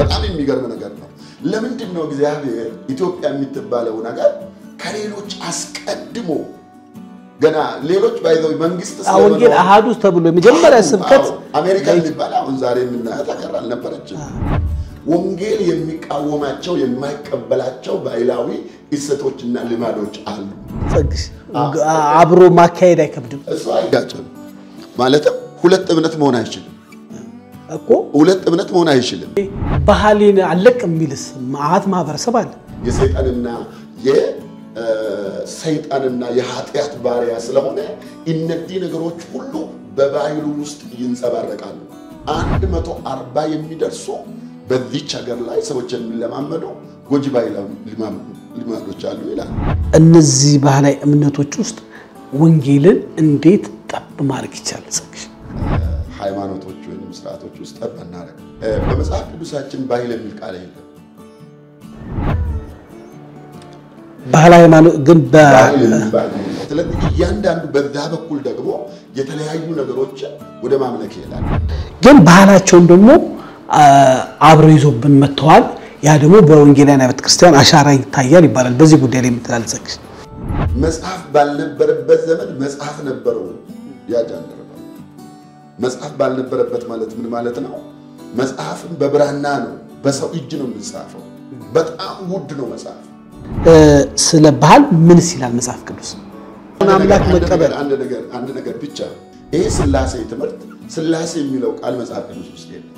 በጣም የሚገርም ነገር ነው ለምንድን ነው እግዚአብሔር ኢትዮጵያ የምትባለው ነገር ከሌሎች አስቀድሞ ገና ሌሎች ባይዘው መንግስት ወንጌል አሃዱ ተብሎ የመጀመሪያ ስብከት አሜሪካ የሚባለው አሁን ዛሬ የምናያት ሀገር አልነበረችም ወንጌል የሚቃወማቸው የማይቀበላቸው ባይላዊ እሰቶችና ልማዶች አሉ ጸግሽ አብሮ ማካሄድ አይከብድም እሱ አይጋጭም ማለትም ሁለት እምነት መሆን አይችልም እኮ ሁለት እምነት መሆን አይችልም ባህሊን አለቅ የሚልስ ማዓት ማህበረሰብ አለ የሰይጣንና የሰይጣንና የኃጢአት ባሪያ ስለሆነ እነዚህ ነገሮች ሁሉ በባህሉ ውስጥ ይንጸባረቃሉ 140 የሚደርሱ በዚች ሀገር ላይ ሰዎች የሚለማመዱ ጎጂ ባይላዊ ልማዶች አሉ ይላል እነዚህ ባህላዊ እምነቶች ውስጥ ወንጌልን እንዴት ጠብ ማድረግ ይቻላል ጸግሽ ሃይማኖቶች ወይንም ስርዓቶች ውስጥ ጠብ እናረግ በመጽሐፍ ቅዱሳችን ባህል የሚል ቃል የለም ባህላዊ ሃይማኖት ግን ስለዚህ እያንዳንዱ በዛ በኩል ደግሞ የተለያዩ ነገሮች ወደ ማምለክ ይላል ግን ባህላቸውን ደግሞ አብረው ይዞብን መተዋል ያ ደግሞ በወንጌላውያን ቤተክርስቲያን አሻራ ይታያል ይባላል በዚህ ጉዳይ ላይ የምትላልጸክሽ መጽሐፍ ባልነበረበት ዘመን መጽሐፍ ነበረው ያጃንደረው መጽሐፍ ባልነበረበት ማለት ምን ማለት ነው መጽሐፍም በብራና ነው በሰው እጅ ነው የሚጻፈው በጣም ውድ ነው መጽሐፍ ስለ ባህል ምን ይላል መጽሐፍ ቅዱስ አምላክ መቀበል አንድ ነገር ብቻ ይሄ ስላሴ ትምህርት ስላሴ የሚለው ቃል መጽሐፍ ቅዱስ ውስጥ የለም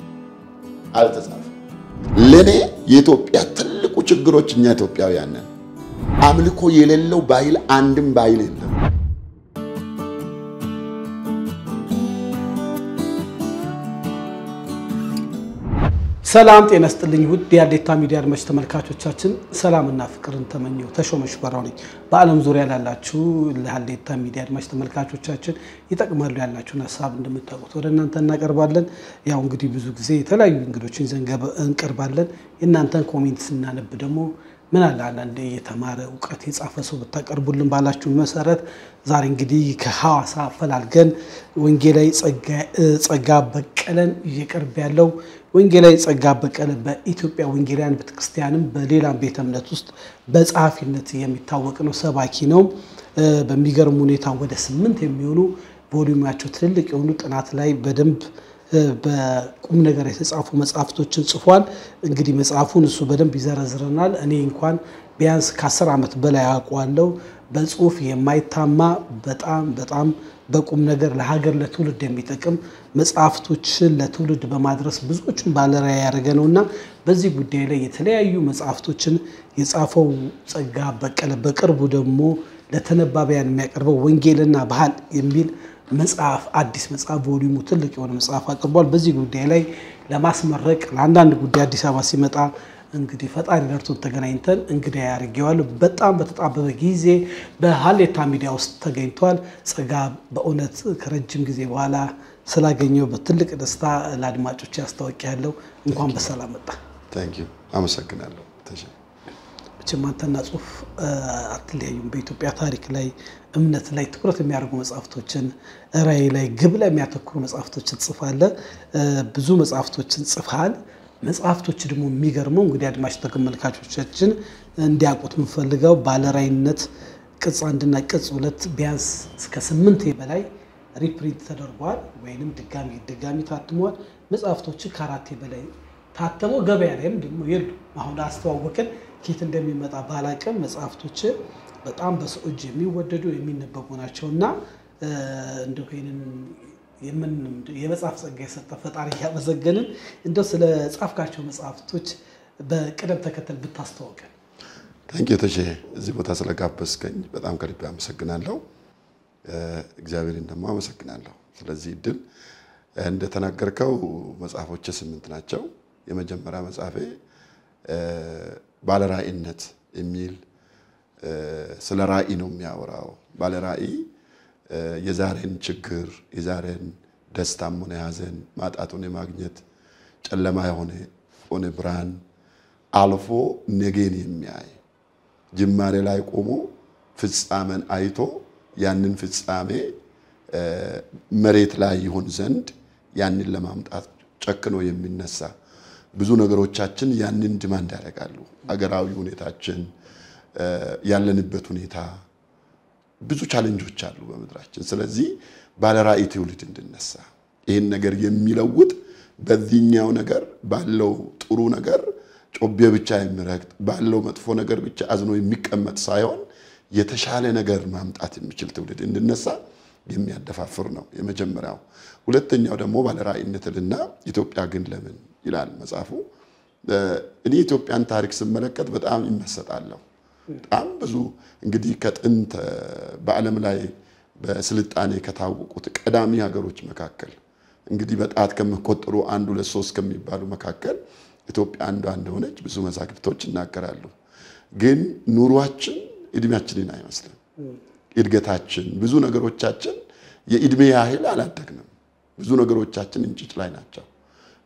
አልተጻፈም ለኔ የኢትዮጵያ ትልቁ ችግሮች እኛ ኢትዮጵያውያን ነን አምልኮ የሌለው ባይል አንድም ባይል የለም ሰላም ጤና ይስጥልኝ ውድ የአዴታ ሚዲያ አድማጭ ተመልካቾቻችን ሰላምና ፍቅርን ተመኘው ተሾመሽ በራው ነኝ በአለም ዙሪያ ላላችሁ ለአዴታ ሚዲያ አድማጭ ተመልካቾቻችን ይጠቅማሉ ያላችሁን ሐሳብ እንደምታውቁት ወደ እናንተ እናቀርባለን ያው እንግዲህ ብዙ ጊዜ የተለያዩ እንግዶችን እንቀርባለን እናንተን ኮሜንት ስናነብ ደግሞ ምን አለ አንዴ የተማረ ዕውቀት የጻፈ ሰው በተቀርቡልን ባላችሁ መሰረት ዛሬ እንግዲህ ከሐዋሳ ፈላልገን ወንጌላዊ ጸጋ በቀለን እየቀርብ ያለው ወንጌላዊ ጸጋ በቀለ በኢትዮጵያ ወንጌላውያን ቤተክርስቲያንም በሌላም ቤተ እምነት ውስጥ በጻፊነት የሚታወቅ ነው ሰባኪ ነው በሚገርም ሁኔታ ወደ 8 የሚሆኑ ቮሊዩማቸው ትልልቅ የሆኑ ጥናት ላይ በደንብ በቁም ነገር የተጻፉ መጽሐፍቶችን ጽፏል እንግዲህ መጽሐፉን እሱ በደንብ ይዘረዝረናል እኔ እንኳን ቢያንስ ከ10 ዓመት በላይ አቋለው በጽሁፍ የማይታማ በጣም በቁም ነገር ለሀገር ለትውልድ የሚጠቅም መጽሐፍቶችን ለትውልድ በማድረስ ብዙዎችን ባለራዕይ ያደረገነውና በዚህ ጉዳይ ላይ የተለያዩ መጽሐፍቶችን የጻፈው ጸጋ በቀለ በቅርቡ ደግሞ ለተነባቢያን የሚያቀርበው ወንጌልና ባህል የሚል መጽሐፍ አዲስ መጽሐፍ ቮሊዩሙ ትልቅ የሆነ መጽሐፍ አቅርቧል በዚህ ጉዳይ ላይ ለማስመረቅ ለአንዳንድ ጉዳይ አዲስ አበባ ሲመጣ እንግዲህ ፈጣሪ ደርቶን ተገናኝተን እንግዲህ ያርገዋል በጣም በተጣበበ ጊዜ በሃሌታ ሚዲያ ውስጥ ተገኝቷል ጸጋ በእውነት ከረጅም ጊዜ በኋላ ስላገኘው በትልቅ ደስታ ለአድማጮች ያስተዋውቃለሁ እንኳን በሰላም መጣ ታንክ ዩ አመሰግናለሁ ቸማንተና ጽሁፍ አትለያዩም በኢትዮጵያ ታሪክ ላይ እምነት ላይ ትኩረት የሚያደርጉ መጽሐፍቶችን ራዕይ ላይ ግብ ላይ የሚያተኩሩ መጽሐፍቶችን ጽፋለ ብዙ መጽሐፍቶችን ጽፋል መጽሐፍቶች ደግሞ የሚገርመው እንግዲህ አድማጭ ተመልካቾቻችን እንዲያውቁት ምፈልገው ባለራዕይነት ቅጽ 1 እና ቅጽ 2 ቢያንስ እስከ 8 በላይ ሪፕሪንት ተደርጓል ወይንም ድጋሚ ታትሟል መጽሐፍቶች ከ4 በላይ ታተሙ ገበያ ላይም ደግሞ ይሉ አሁን አስተዋወቀን ኬት እንደሚመጣ ባላቀም መጽሐፍቶች በጣም በሰው እጅ የሚወደዱ የሚነበቡ ናቸውና እንደው ይሄንን የመጽሐፍ ጸጋ የሰጠ ፈጣሪ ያመሰገንን እንደው ስለ ጻፍካቸው መጽሐፍቶች በቅደም ተከተል ብታስተዋውቀን ታንክ ዩ ተሼ እዚህ ቦታ ስለጋበዝከኝ በጣም ከልብ አመሰግናለሁ እግዚአብሔርን ደግሞ አመሰግናለሁ ስለዚህ ድል እንደተናገርከው መጽሐፎች 8 ናቸው የመጀመሪያ መጽሐፌ ባለራዕይነት የሚል ስለ ራዕይ ነው የሚያወራው ባለራዕይ የዛሬን ችግር የዛሬን ደስታም ሆነ ሐዘን ማጣቱን የማግኘት ጨለማ የሆነ ብርሃን አልፎ ነገን የሚያይ ጅማሬ ላይ ቆሞ ፍጻሜን አይቶ ያንን ፍጻሜ መሬት ላይ ይሆን ዘንድ ያንን ለማምጣት ጨክኖ የሚነሳ ብዙ ነገሮቻችን ያንን ዲማንድ ያደርጋሉ አገራዊ ሁኔታችን ያለንበት ሁኔታ ብዙ ቻሌንጆች አሉ በመድራችን ስለዚህ ባለራዕይ ትውልድ እንድነሳ ይሄን ነገር የሚለውጥ በዚህኛው ነገር ባለው ጥሩ ነገር ጮቤ ብቻ የሚረግጥ ባለው መጥፎ ነገር ብቻ አዝኖ የሚቀመጥ ሳይሆን የተሻለ ነገር ማምጣት የሚችል ትውልድ እንድነሳ የሚያደፋፍር ነው የመጀመሪያው ሁለተኛው ደግሞ ባለራዕይነትና ኢትዮጵያ ግን ለምን ይላል መጽሐፉ እኔ ኢትዮጵያን ታሪክ ስመለከት በጣም ይመሰጣለሁ በጣም ብዙ እንግዲህ ከጥንት በዓለም ላይ በስልጣኔ ከታወቁት ቀዳሚ ሀገሮች መካከል እንግዲህ በጣት ከመቆጠሩ 1 2 3 ከሚባሉ መካከል ኢትዮጵያ አንዷ እንደሆነች ብዙ መዛግብቶች ይናገራሉ ግን ኑሯችን እድሜያችንን አይመስልም እድገታችን ብዙ ነገሮቻችን የእድሜ ያህል አላደግንም ብዙ ነገሮቻችን እንጭጭ ላይ ናቸው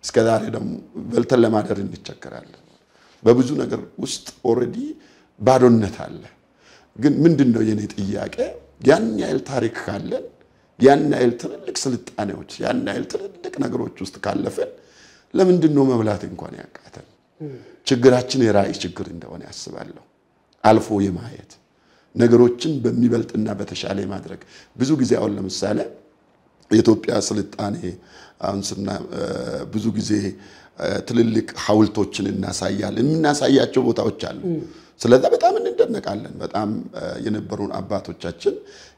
እስከዛሬ ደግሞ በልተን ለማደር እንቸገራለን በብዙ ነገር ውስጥ ኦሬዲ ባዶነት አለ ግን ምንድነው የኔ ጥያቄ ያን ያህል ታሪክ ካለን ያን ያህል ትልልቅ ስልጣኔዎች ያን ያህል ትልልቅ ነገሮች ውስጥ ካለፈን ለምንድነው መብላት እንኳን ያቃተን ችግራችን የራዕይ ችግር እንደሆነ ያስባለሁ አልፎ የማየት ነገሮችን በሚበልጥና በተሻለ ማድረግ ብዙ ጊዜ አሁን ለምሳሌ የኢትዮጵያ ስልጣኔ አንስና ብዙ ጊዜ ትልልቅ ሐውልቶችን እናሳያለን እናሳያቸው ቦታዎች አሉ ስለዚህ በጣም እንደነቃለን በጣም የነበሩን አባቶቻችን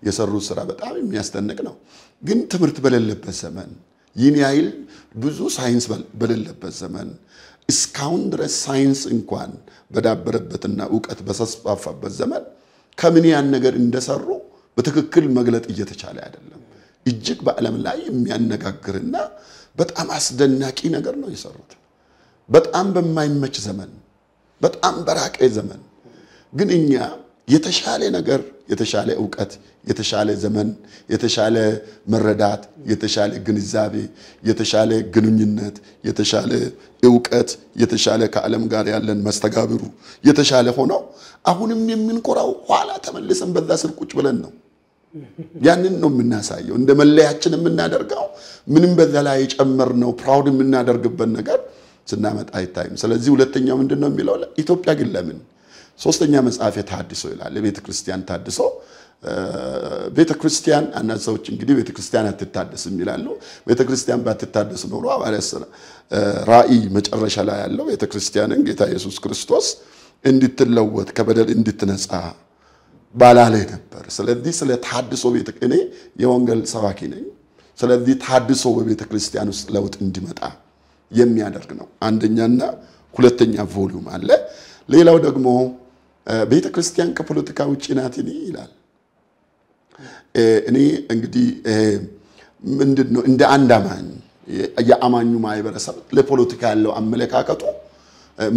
የሰሩት ስራ በጣም የሚያስደንቅ ነው ግን ትምህርት በሌለበት ዘመን ይህን ያህል ብዙ ሳይንስ በሌለበት ዘመን እስካሁን ድረስ ሳይንስ እንኳን በዳበረበትና ዕውቀት በተስፋፋበት ዘመን ከምን ያን ነገር እንደሰሩ በትክክል መግለጥ እየተቻለ አይደለም እጅግ በዓለም ላይ የሚያነጋግርና በጣም አስደናቂ ነገር ነው የሰሩት በጣም በማይመች ዘመን በጣም በራቀ ዘመን ግን እኛ የተሻለ ነገር የተሻለ ዕውቀት የተሻለ ዘመን የተሻለ መረዳት የተሻለ ግንዛቤ የተሻለ ግንኙነት የተሻለ ዕውቀት የተሻለ ከዓለም ጋር ያለን መስተጋብሩ የተሻለ ሆኖ አሁንም የምንቆራው ኋላ ተመልሰን በዛ ስር ቁጭ ብለን ነው ያንን ነው የምናሳየው እንደ መለያችን የምናደርገው ምንም በዛ ላይ ጨመርነው ፕራውድ የምናደርግበት ነገር ስናመጣ አይታይም ስለዚህ ሁለተኛው ምንድነው የሚለው ኢትዮጵያ ግን ለምን ሶስተኛ መጽሐፍ ታድሶ ይላል ለቤተ ክርስቲያን ታድሶ ቤተ ክርስቲያን አናሰዎች እንግዲህ ቤተ ክርስቲያን አትታደስም ይላሉ ቤተ ክርስቲያን ባትታደስ ኖሮ አባለስ ራዕይ መጨረሻ ላይ ያለው ቤተ ክርስቲያንን ጌታ ኢየሱስ ክርስቶስ እንድትለወጥ ከበደል እንድትነጻ ባላለ ነበር ስለዚህ ስለ ታድሶ ቤተ እኔ የወንጌል ሰባኪ ነኝ ስለዚህ ታድሶ በቤተ ክርስቲያን ውስጥ ለውጥ እንዲመጣ የሚያደርግ ነው አንደኛና ሁለተኛ ቮሊዩም አለ ሌላው ደግሞ ቤተ ክርስቲያን ከፖለቲካ ውጪ ናት ይላል እኔ እንግዲህ ምንድነው እንደ አንድ አማኝ የአማኙ ማይበረሰብ ለፖለቲካ ያለው አመለካከቱ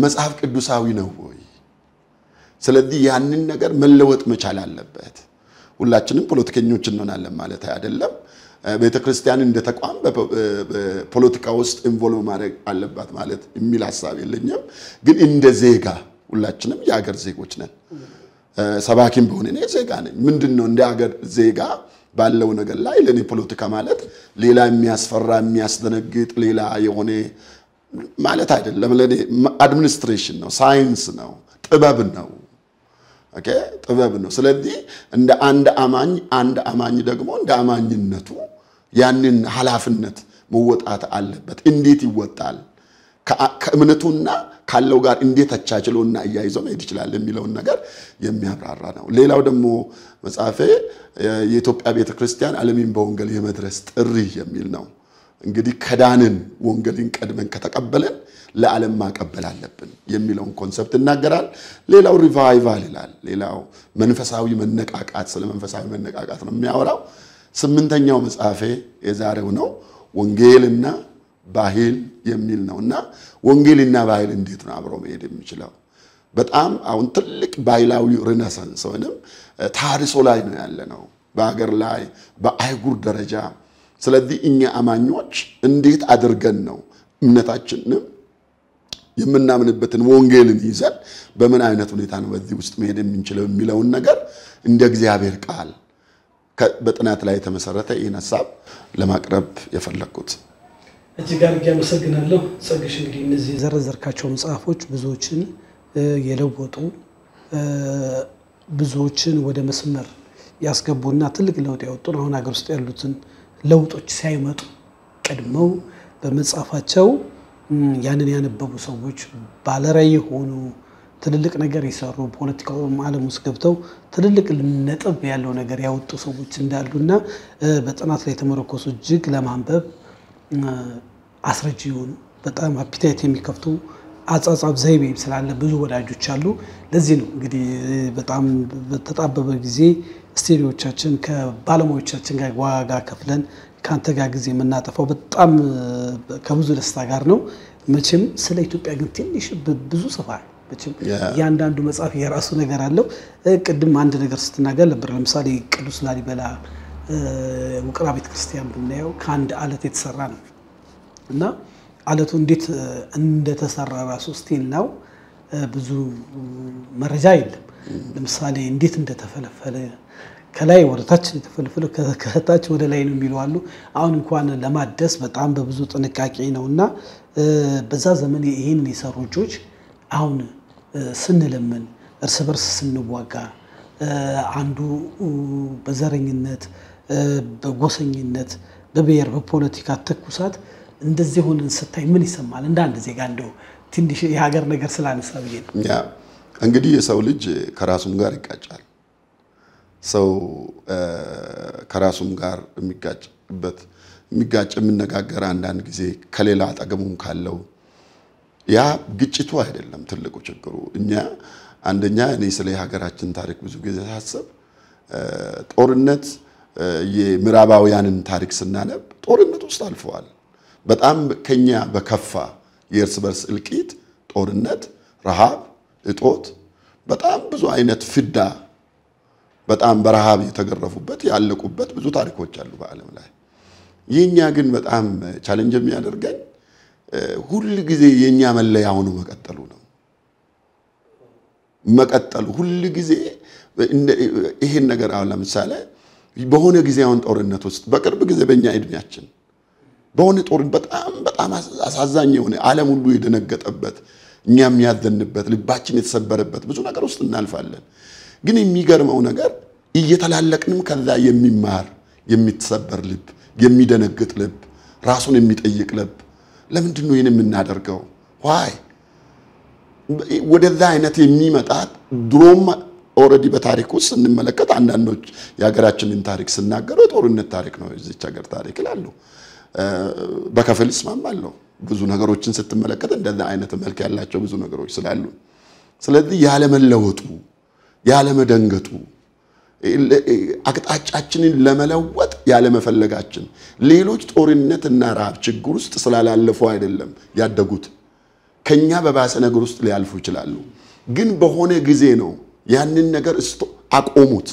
መጽሐፍ ቅዱሳዊ ነው ወይ ስለዚህ ያንን ነገር መለወጥ መቻል አለበት ሁላችንም ፖለቲከኞች እንሆናለን ማለት አይደለም ቤተ ክርስቲያን እንደ ተቋም በፖለቲካ ውስጥ ኢንቮልቭ ማድረግ አለባት ማለት የሚል ሐሳብ የለኝም ግን እንደ ዜጋ ሁላችንም የሀገር ዜጎች ነን ሰባኪም በሆነ እኔ ዜጋ ነኝ ምንድነው እንደ ሀገር ዜጋ ባለው ነገር ላይ ለኔ ፖለቲካ ማለት ሌላ የሚያስፈራ የሚያስደነግጥ ሌላ የሆነ ማለት አይደለም ለኔ አድሚኒስትሬሽን ነው ሳይንስ ነው ጥበብ ነው ኦኬ ጥበብ ነው ስለዚህ እንደ አንድ አማኝ ደግሞ እንደ አማኝነቱ ያንን ሐላፍነት መወጣት አለበት እንዴት ይወጣል ከእምነቱና ካለው ጋር እንዴት አቻችሎና ያይዞ መሄድ ይችላል የሚለውን ነገር የሚያብራራ ነው ሌላው ደግሞ መጽሐፌ የኢትዮጵያ ቤተ ክርስቲያን ዓለምን በወንጌል የመድረስ ጥሪ የሚል ነው እንግዲህ ከዳንን ወንጌልን ቀድመን ከተቀበለን ለዓለም ማቀበል አለብን የሚለውን ኮንሰፕት እናገራል ሌላው ሪቫይቫል ይላል ሌላው መንፈሳዊ መነቃቃት ስለ መንፈሳዊ መነቃቃት ነው የሚያወራው ስምንተኛው መጽሐፌ የዛሬው ነው ወንጌልና ባህል የሚል ነውና ወንጌልና ባህል እንዴት ነው አብሮ መሄድ የሚችለው በጣም አሁን ትልቅ ባህላዊ ሬኔሳንስ ወይንም ታሪሶ ላይ ነው ያለነው በአገር ላይ በአይጉር ደረጃ ስለዚህ እኛ አማኞች እንዴት አድርገን ነው እምነታችንን የምናምንበትን ወንጌልን ይዘን በምን አይነት ሁኔታ ነው በዚህ ውስጥ መሄድ የምንችለው የሚለው ነገር እንደ እግዚአብሔር ቃል በጥናት ላይ የተመሰረተ ይህን ሐሳብ ለማቅረብ የፈለኩት እጅግ አድርጌ አመሰግናለሁ። ጸግሽ እንግዲህ እነዚህ ዘረዘርካቸው መጽሐፎች ብዙዎችን የለወጡ ብዙዎችን ወደ መስመር ያስገቡና ትልቅ ለውጥ ያወጡ አሁን ሀገር ውስጥ ያሉትን ለውጦች ሳይመጡ ቀድመው በመጻፋቸው ያንን ያነበቡ ሰዎች ባለራዕይ ሆኑ ትልልቅ ነገር ይሰሩ ፖለቲካው ዓለም ውስጥ ገብተው ትልልቅ ነጥብ ያለው ነገር ያወጡ ሰዎች እንዳሉና በጥናት ላይ ተመረኮሱ እጅግ ለማንበብ አስረጂውን በጣም አፒታይት የሚከፍቱ አጻጻፍ ዘይቤ ስላለ ብዙ ወዳጆች አሉ። ለዚህ ነው እንግዲህ በጣም በተጣበበ ጊዜ ስቱዲዮቻችን ከባለሙያዎቻችን ጋር ዋጋ ከፍለን ካንተ ጋር ጊዜ የምናጠፋው በጣም ከብዙ ደስታ ጋር ነው። መቼም ስለ ኢትዮጵያ ግን ትንሽ ብዙ ሰፋ መቼም ያንዳንዱ መጽሐፍ የራሱ ነገር አለው። ቅድም አንድ ነገር ስትናገር ነበር። ለምሳሌ ቅዱስ ላሊበላ ውቅር ቤተ ክርስቲያን ብናየው ከአንድ አለት የተሰራ ነው እና አለቱ እንዴት እንደተሰራ ራሱ ስቲል ነው ብዙ መረጃ የለም። ለምሳሌ እንዴት እንደተፈለፈለ ከላይ ወደ ታች የተፈለፈለ ከታች ወደ ላይ ነው የሚሉ አሉ። አሁን እንኳን ለማደስ በጣም በብዙ ጥንቃቄ ነውና በዛ ዘመን ይሄን የሰሩ ልጆች አሁን ስንለምን እርስ በርስ ስንዋጋ አንዱ በዘረኝነት በጎሰኝነት በብሔር በፖለቲካ ተኩሳት እንደዚህ ሆነን ስታይ ምን ይሰማል? እንደ አንድ ዜጋ እንደው ትንሽ የሀገር ነገር ስላነሳ ብዬ ነው። ያ እንግዲህ የሰው ልጅ ከራሱም ጋር ይጋጫል። ሰው ከራሱም ጋር የሚጋጭ የምነጋገር አንዳንድ ጊዜ ከሌላ አጠገሙም ካለው ያ ግጭቱ አይደለም ትልቁ ችግሩ። እኛ አንደኛ እኔ ስለ ሀገራችን ታሪክ ብዙ ጊዜ ሳስብ ጦርነት የምዕራባውያንን ታሪክ ስናነብ ጦርነት ውስጥ አልፈዋል። በጣም ከኛ በከፋ የእርስ በርስ እልቂት ጦርነት ረሃብ እጦት በጣም ብዙ አይነት ፍዳ በጣም በረሃብ የተገረፉበት ያለቁበት ብዙ ታሪኮች አሉ በዓለም ላይ። የኛ ግን በጣም ቻሌንጅ የሚያደርገን ሁሉ ጊዜ የኛ መለያው ነው መቀጠሉ ሁሉ ጊዜ ይሄን ነገር አሁን ለምሳሌ በሆነ ጊዜ አሁን ጦርነት ውስጥ በቅርብ ጊዜ በእኛ እድሜያችን በሆነ ጦርነት በጣም አሳዛኝ የሆነ ዓለም ሁሉ የደነገጠበት እኛም ያዘንበት ልባችን የተሰበረበት ብዙ ነገር ውስጥ እናልፋለን። ግን የሚገርመው ነገር እየተላለቅንም ከዛ የሚማር የሚተሰበር ልብ የሚደነግጥ ልብ ራሱን የሚጠይቅ ልብ ለምንድን ነው ይሄን የምናደርገው? ዋይ ወደዛ አይነት የሚመጣ ድሮም ኦሬዲ በታሪክ ውስጥ እንመለከት አንዳንዶች የሀገራችንን ታሪክ ስናገሩ ጦርነት ታሪክ ነው እዚች ሀገር ታሪክ ይላሉ። በከፊል እስማማለሁ። ብዙ ነገሮችን ስትመለከት እንደዛ አይነት መልክ ያላቸው ብዙ ነገሮች ስላሉ ስለዚህ ያለ መለወጡ ያለ መደንገጡ አቅጣጫችንን ለመለወጥ ያለ መፈለጋችን ሌሎች ጦርነትና ረሃብ ችግር ውስጥ ስላላለፉ አይደለም ያደጉት ከኛ በባሰ ነገር ውስጥ ሊያልፉ ይችላሉ። ግን በሆነ ጊዜ ነው ያንን ነገር አቆሙት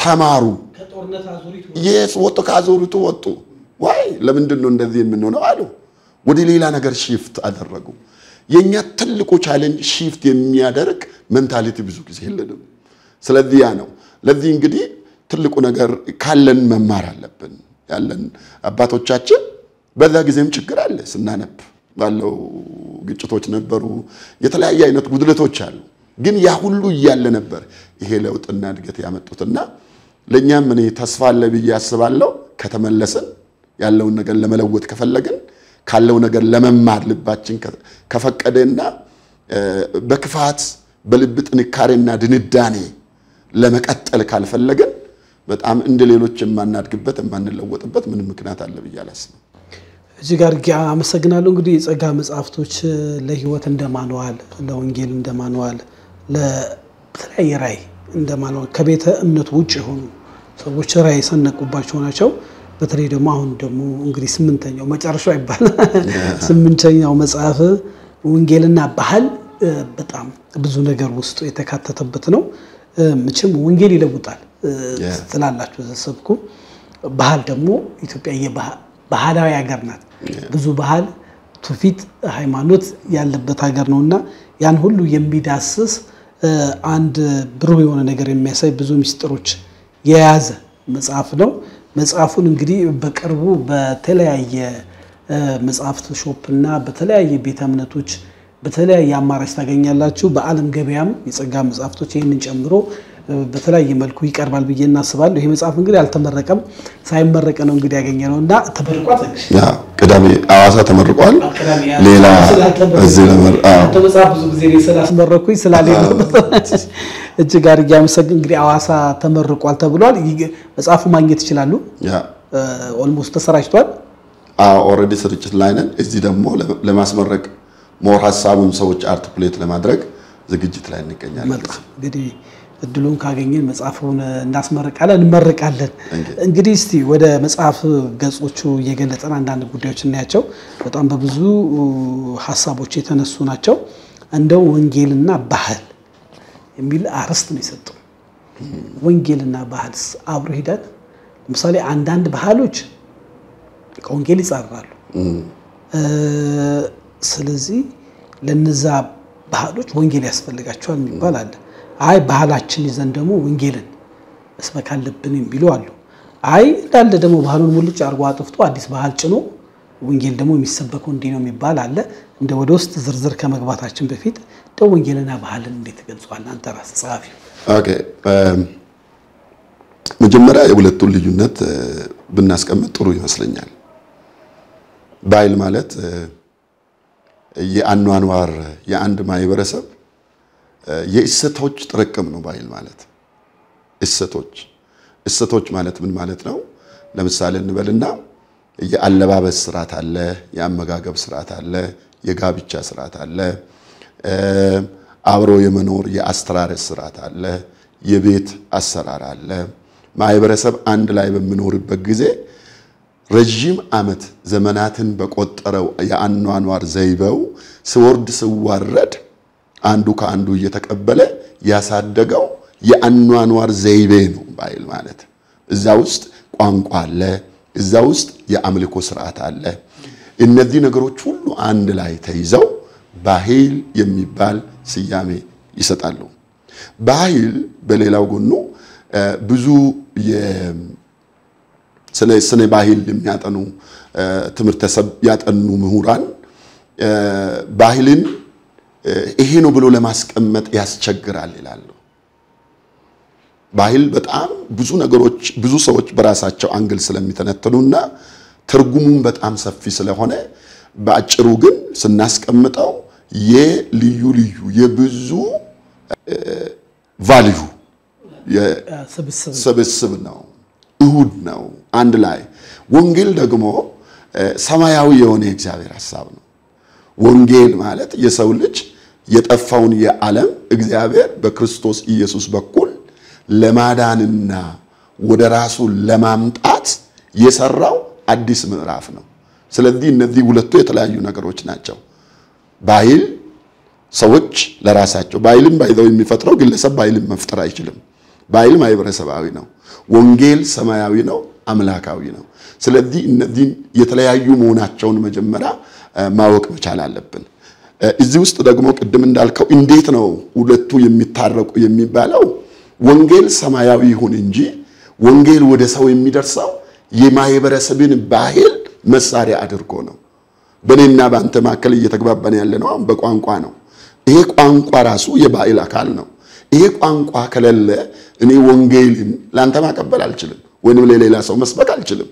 ተማሩ ከጦርነት አዙሪቱ ካዙሪቱ ወጡ። ዋይ ለምንድን ነው እንደዚህ የምንሆነው አሉ። ወደ ሌላ ነገር ሺፍት አደረጉ። የኛ ትልቁ ቻሌንጅ ሺፍት የሚያደርግ ሜንታሊቲ ብዙ ጊዜ የለንም። ስለዚህ ያ ነው ለዚህ እንግዲህ ትልቁ ነገር ካለን መማር አለብን። ያለን አባቶቻችን በዛ ጊዜም ችግር አለ ስናነብ ባለው ግጭቶች ነበሩ የተለያየ አይነት ጉድለቶች አሉ። ግን ያ ሁሉ እያለ ነበር ይሄ ለውጥና እድገት ያመጡትና ለኛም እኔ ተስፋ አለ ብዬ አስባለሁ። ከተመለሰን ያለውን ነገር ለመለወጥ ከፈለግን ካለው ነገር ለመማር ልባችን ከፈቀደና በክፋት በልብ ጥንካሬና ድንዳኔ ለመቀጠል ካልፈለግን በጣም እንደሌሎች የማናድግበት የማንለወጥበት ምን ምክንያት አለ ብዬ አላስብም። እዚህ ጋር አመሰግናለሁ። እንግዲህ የጸጋ መጽሐፍቶች ለህይወት እንደማንዋል ለወንጌል እንደማንዋል ለተለያየ ራዕይ እንደማንዋል ከቤተ እምነት ውጭ ሆኑ ሰዎች ራዕይ ሰነቁባቸው ናቸው። በተለይ ደግሞ አሁን ደግሞ እንግዲህ ስምንተኛው መጨረሻው ይባላል ስምንተኛው መጽሐፍ ወንጌልና ባህል በጣም ብዙ ነገር ውስጥ የተካተተበት ነው። መቼም ወንጌል ይለውጣል ስላላችሁ ዘሰብኩ ባህል ደግሞ ኢትዮጵያ የባህላዊ ሀገር ናት። ብዙ ባህል ትውፊት ሃይማኖት ያለበት ሀገር ነውና ያን ሁሉ የሚዳስስ አንድ ብሩህ የሆነ ነገር የሚያሳይ ብዙ ሚስጥሮች የያዘ መጽሐፍ ነው። መጽሐፉን እንግዲህ በቅርቡ በተለያየ መጽሐፍት ሾፕና በተለያየ ቤተ እምነቶች በተለያየ አማራጭ ታገኛላችሁ። በዓለም ገበያም የጸጋ መጽሐፍቶች ይህንን ጨምሮ በተለያየ መልኩ ይቀርባል ብዬ እናስባለሁ። ይሄ መጽሐፍ እንግዲህ አልተመረቀም፣ ሳይመረቅ ነው እንግዲህ ያገኘነው እና ተመርቋል። ቅዳሜ ሐዋሳ ተመርቋል። ሌላ እዚህ መጽሐፍ ብዙ ጊዜ ስላስመረኩኝ ስላሌለ እጅግ አድርጌ አመሰግናለሁ። እንግዲህ ሐዋሳ ተመርቋል ተብሏል። መጽሐፉ ማግኘት ይችላሉ። ኦልሞስት ተሰራጭቷል። ኦልሬዲ ስርጭት ላይ ነን። እዚህ ደግሞ ለማስመረቅ ሞር ሐሳቡን ሰዎች አርቲኩሌት ለማድረግ ዝግጅት ላይ እንገኛለን። እንግዲህ እድሉን ካገኘን መጽሐፉን እናስመርቃለን እንመርቃለን። እንግዲህ እስቲ ወደ መጽሐፍ ገጾቹ እየገለጠን አንዳንድ ጉዳዮች እናያቸው። በጣም በብዙ ሐሳቦች የተነሱ ናቸው። እንደው ወንጌልና ባህል የሚል አርዕስት ነው የሰጠው። ወንጌልና ባህልስ አብሮ ሄዳል? ለምሳሌ አንዳንድ ባህሎች ከወንጌል ይጻራሉ። ስለዚህ ለነዛ ባህሎች ወንጌል ያስፈልጋቸዋል የሚባል አለ። አይ ባህላችን ይዘን ደግሞ ወንጌልን መስበክ አለብን የሚሉ አሉ። አይ እንዳለ ደግሞ ባህሉን ሙልጭ አርጎ አጥፍቶ አዲስ ባህል ጭኖ ወንጌል ደግሞ የሚሰበከው እንዲህ ነው የሚባል አለ። እንደ ወደ ውስጥ ዝርዝር ከመግባታችን በፊት ደው ወንጌልና ባህልን እንዴት ተገልጿል? አንተ ራስህ ጸሐፊ። ኦኬ መጀመሪያ የሁለቱን ልዩነት ብናስቀምጥ ጥሩ ይመስለኛል። ባህል ማለት የአኗኗር የአንድ ማህበረሰብ የእሴቶች ጥርቅም ነው። ባህል ማለት እሴቶች ማለት ምን ማለት ነው? ለምሳሌ እንበልና የአለባበስ ስርዓት አለ፣ የአመጋገብ ስርዓት አለ፣ የጋብቻ ስርዓት አለ፣ አብሮ የመኖር የአስተራረስ ስርዓት አለ፣ የቤት አሰራር አለ። ማህበረሰብ አንድ ላይ በሚኖርበት ጊዜ ረጅም ዓመት ዘመናትን በቆጠረው የአኗኗር ዘይቤው ሲወርድ ሲዋረድ አንዱ ከአንዱ እየተቀበለ ያሳደገው የአኗኗር ዘይቤ ነው ባህል ማለት። እዛ ውስጥ ቋንቋ አለ፣ እዛ ውስጥ የአምልኮ ስርዓት አለ። እነዚህ ነገሮች ሁሉ አንድ ላይ ተይዘው ባህል የሚባል ስያሜ ይሰጣሉ። ባህል በሌላው ጎኑ ብዙ ስነ ባህል የሚያጠኑ ትምህርተ ሰብ ያጠኑ ምሁራን ባህልን ይሄ ነው ብሎ ለማስቀመጥ ያስቸግራል ይላሉ። ባህል በጣም ብዙ ነገሮች ብዙ ሰዎች በራሳቸው አንግል ስለሚተነተኑና ትርጉሙን በጣም ሰፊ ስለሆነ በአጭሩ ግን ስናስቀምጠው የልዩ ልዩ የብዙ ቫልዩ የስብስብ ነው፣ እሁድ ነው አንድ ላይ። ወንጌል ደግሞ ሰማያዊ የሆነ የእግዚአብሔር ሐሳብ ነው። ወንጌል ማለት የሰው ልጅ የጠፋውን የዓለም እግዚአብሔር በክርስቶስ ኢየሱስ በኩል ለማዳንና ወደ ራሱ ለማምጣት የሰራው አዲስ ምዕራፍ ነው። ስለዚህ እነዚህ ሁለቱ የተለያዩ ነገሮች ናቸው። ባህል ሰዎች ለራሳቸው ባህልን ባይዘው የሚፈጥረው ግለሰብ ባህልን መፍጠር አይችልም። ባህል ማህበረሰባዊ ነው። ወንጌል ሰማያዊ ነው፣ አምላካዊ ነው። ስለዚህ እነዚህ የተለያዩ መሆናቸውን መጀመሪያ ማወቅ መቻል አለብን። እዚህ ውስጥ ደግሞ ቅድም እንዳልከው እንዴት ነው ሁለቱ የሚታረቁ የሚባለው? ወንጌል ሰማያዊ ይሁን እንጂ ወንጌል ወደ ሰው የሚደርሰው የማህበረሰብን ባህል መሳሪያ አድርጎ ነው። በእኔና በአንተ መካከል እየተግባባን ያለነው በቋንቋ ነው። ይሄ ቋንቋ ራሱ የባህል አካል ነው። ይሄ ቋንቋ ከሌለ እኔ ወንጌልን ላንተ ማቀበል አልችልም፣ ወይንም ለሌላ ሰው መስበክ አልችልም።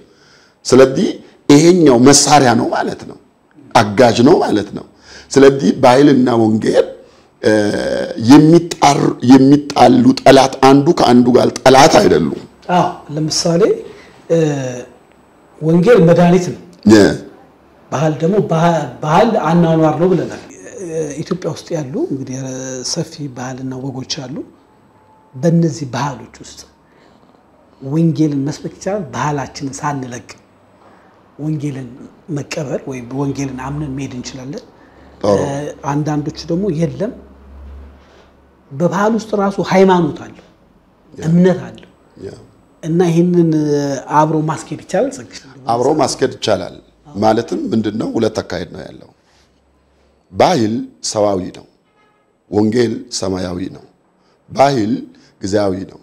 ስለዚህ ይሄኛው መሳሪያ ነው ማለት ነው፣ አጋዥ ነው ማለት ነው። ስለዚህ ባህልና ወንጌል የሚጣሉ ጠላት አንዱ ከአንዱ ጋር ጠላት አይደሉም። ለምሳሌ ወንጌል መድኃኒት ነው፣ ባህል ደግሞ ባህል አኗኗር ነው ብለናል። ኢትዮጵያ ውስጥ ያሉ እንግዲህ ሰፊ ባህልና ወጎች አሉ። በእነዚህ ባህሎች ውስጥ ወንጌልን መስበክ ይቻላል። ባህላችንን ሳንለቅ ወንጌልን መቀበል ወይ ወንጌልን አምነን መሄድ እንችላለን። አንዳንዶቹ ደግሞ የለም በባህል ውስጥ ራሱ ሃይማኖት አለው፣ እምነት አለው እና ይሄንን አብሮ ማስኬድ ይቻላል። አብሮ ማስኬድ ይቻላል ማለትም ምንድነው? ሁለት አካሄድ ነው ያለው። ባህል ሰዋዊ ነው፣ ወንጌል ሰማያዊ ነው። ባህል ጊዜያዊ ነው።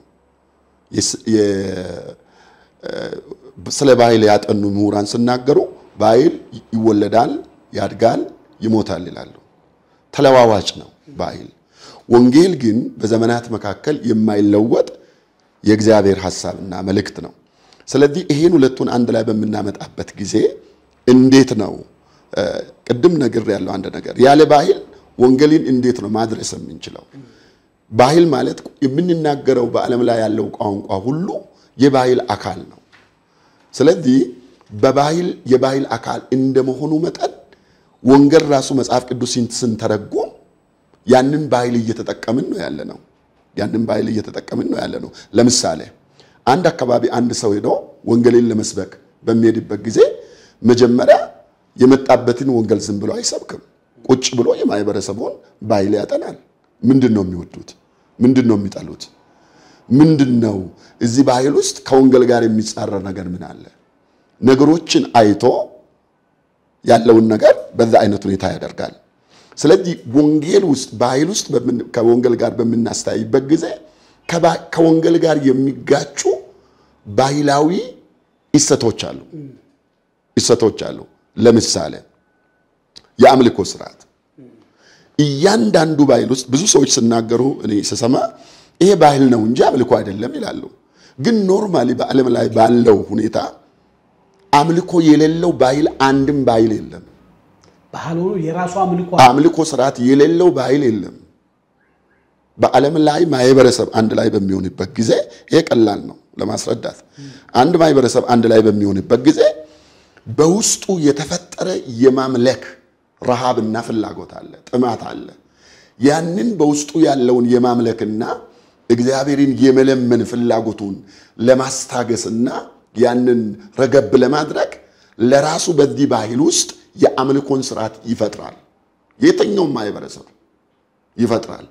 ስለ ባህል ያጠኑ ምሁራን ሲናገሩ ባህል ይወለዳል ያድጋል ይሞታል ይላሉ ተለዋዋጭ ነው ባህል ወንጌል ግን በዘመናት መካከል የማይለወጥ የእግዚአብሔር ሐሳብና መልእክት ነው ስለዚህ ይሄን ሁለቱን አንድ ላይ በመናመጣበት ጊዜ እንዴት ነው ቅድም ነገር ያለው አንድ ነገር ያለ ባህል ወንጌልን እንዴት ነው ማድረስ የምንችለው ባህል ማለት የምንናገረው በዓለም ላይ ያለው ቋንቋ ሁሉ የባህል አካል ነው ስለዚህ በባህል የባህል አካል እንደመሆኑ መጠን ወንጌል ራሱ መጽሐፍ ቅዱስን ስንተረጉም ያንን ባህል እየተጠቀምን ነው ያለነው ያንን ባህል እየተጠቀምን ነው ያለነው ለምሳሌ አንድ አካባቢ አንድ ሰው ሄዶ ወንጌልን ለመስበክ በሚሄድበት ጊዜ መጀመሪያ የመጣበትን ወንጌል ዝም ብሎ አይሰብክም ቁጭ ብሎ የማይበረሰቡን ባህል ያጠናል ምንድነው የሚወዱት ምንድነው የሚጠሉት ምንድነው እዚህ ባህል ውስጥ ከወንጌል ጋር የሚጻረር ነገር ምን አለ ነገሮችን አይቶ ያለውን ነገር በዛ አይነት ሁኔታ ያደርጋል ስለዚህ ወንጌል ውስጥ ባህል ውስጥ ከወንጌል ጋር በመናስተያይበት ጊዜ ከወንጌል ጋር የሚጋጩ ባህላዊ እሰቶች አሉ ለምሳሌ የአምልኮ ስርዓት እያንዳንዱ ባህል ውስጥ ብዙ ሰዎች ሲናገሩ እኔ ስሰማ ይሄ ባህል ነው እንጂ አምልኮ አይደለም ይላሉ ግን ኖርማሊ በዓለም ላይ ባለው ሁኔታ አምልኮ የሌለው ባህል አንድም ባህል የለም ባህሉ የራሱ አምልኮ ስርዓት የሌለው ባህል የለም በዓለም ላይ ማይበረሰብ አንድ ላይ በሚሆንበት ጊዜ ይሄ ቀላል ነው ለማስረዳት አንድ ማይበረሰብ አንድ ላይ በሚሆንበት ጊዜ በውስጡ የተፈጠረ የማምለክ ረሃብና ፍላጎት አለ ጥማት አለ ያንን በውስጡ ያለውን የማምለክና እግዚአብሔርን የመለመን ፍላጎቱን ለማስታገስና ያንን ረገብ ለማድረግ ለራሱ በዚህ ባህል ውስጥ የአምልኮን ስርዓት ይፈጥራል የትኛው ማይበረሰብ ይፈጥራል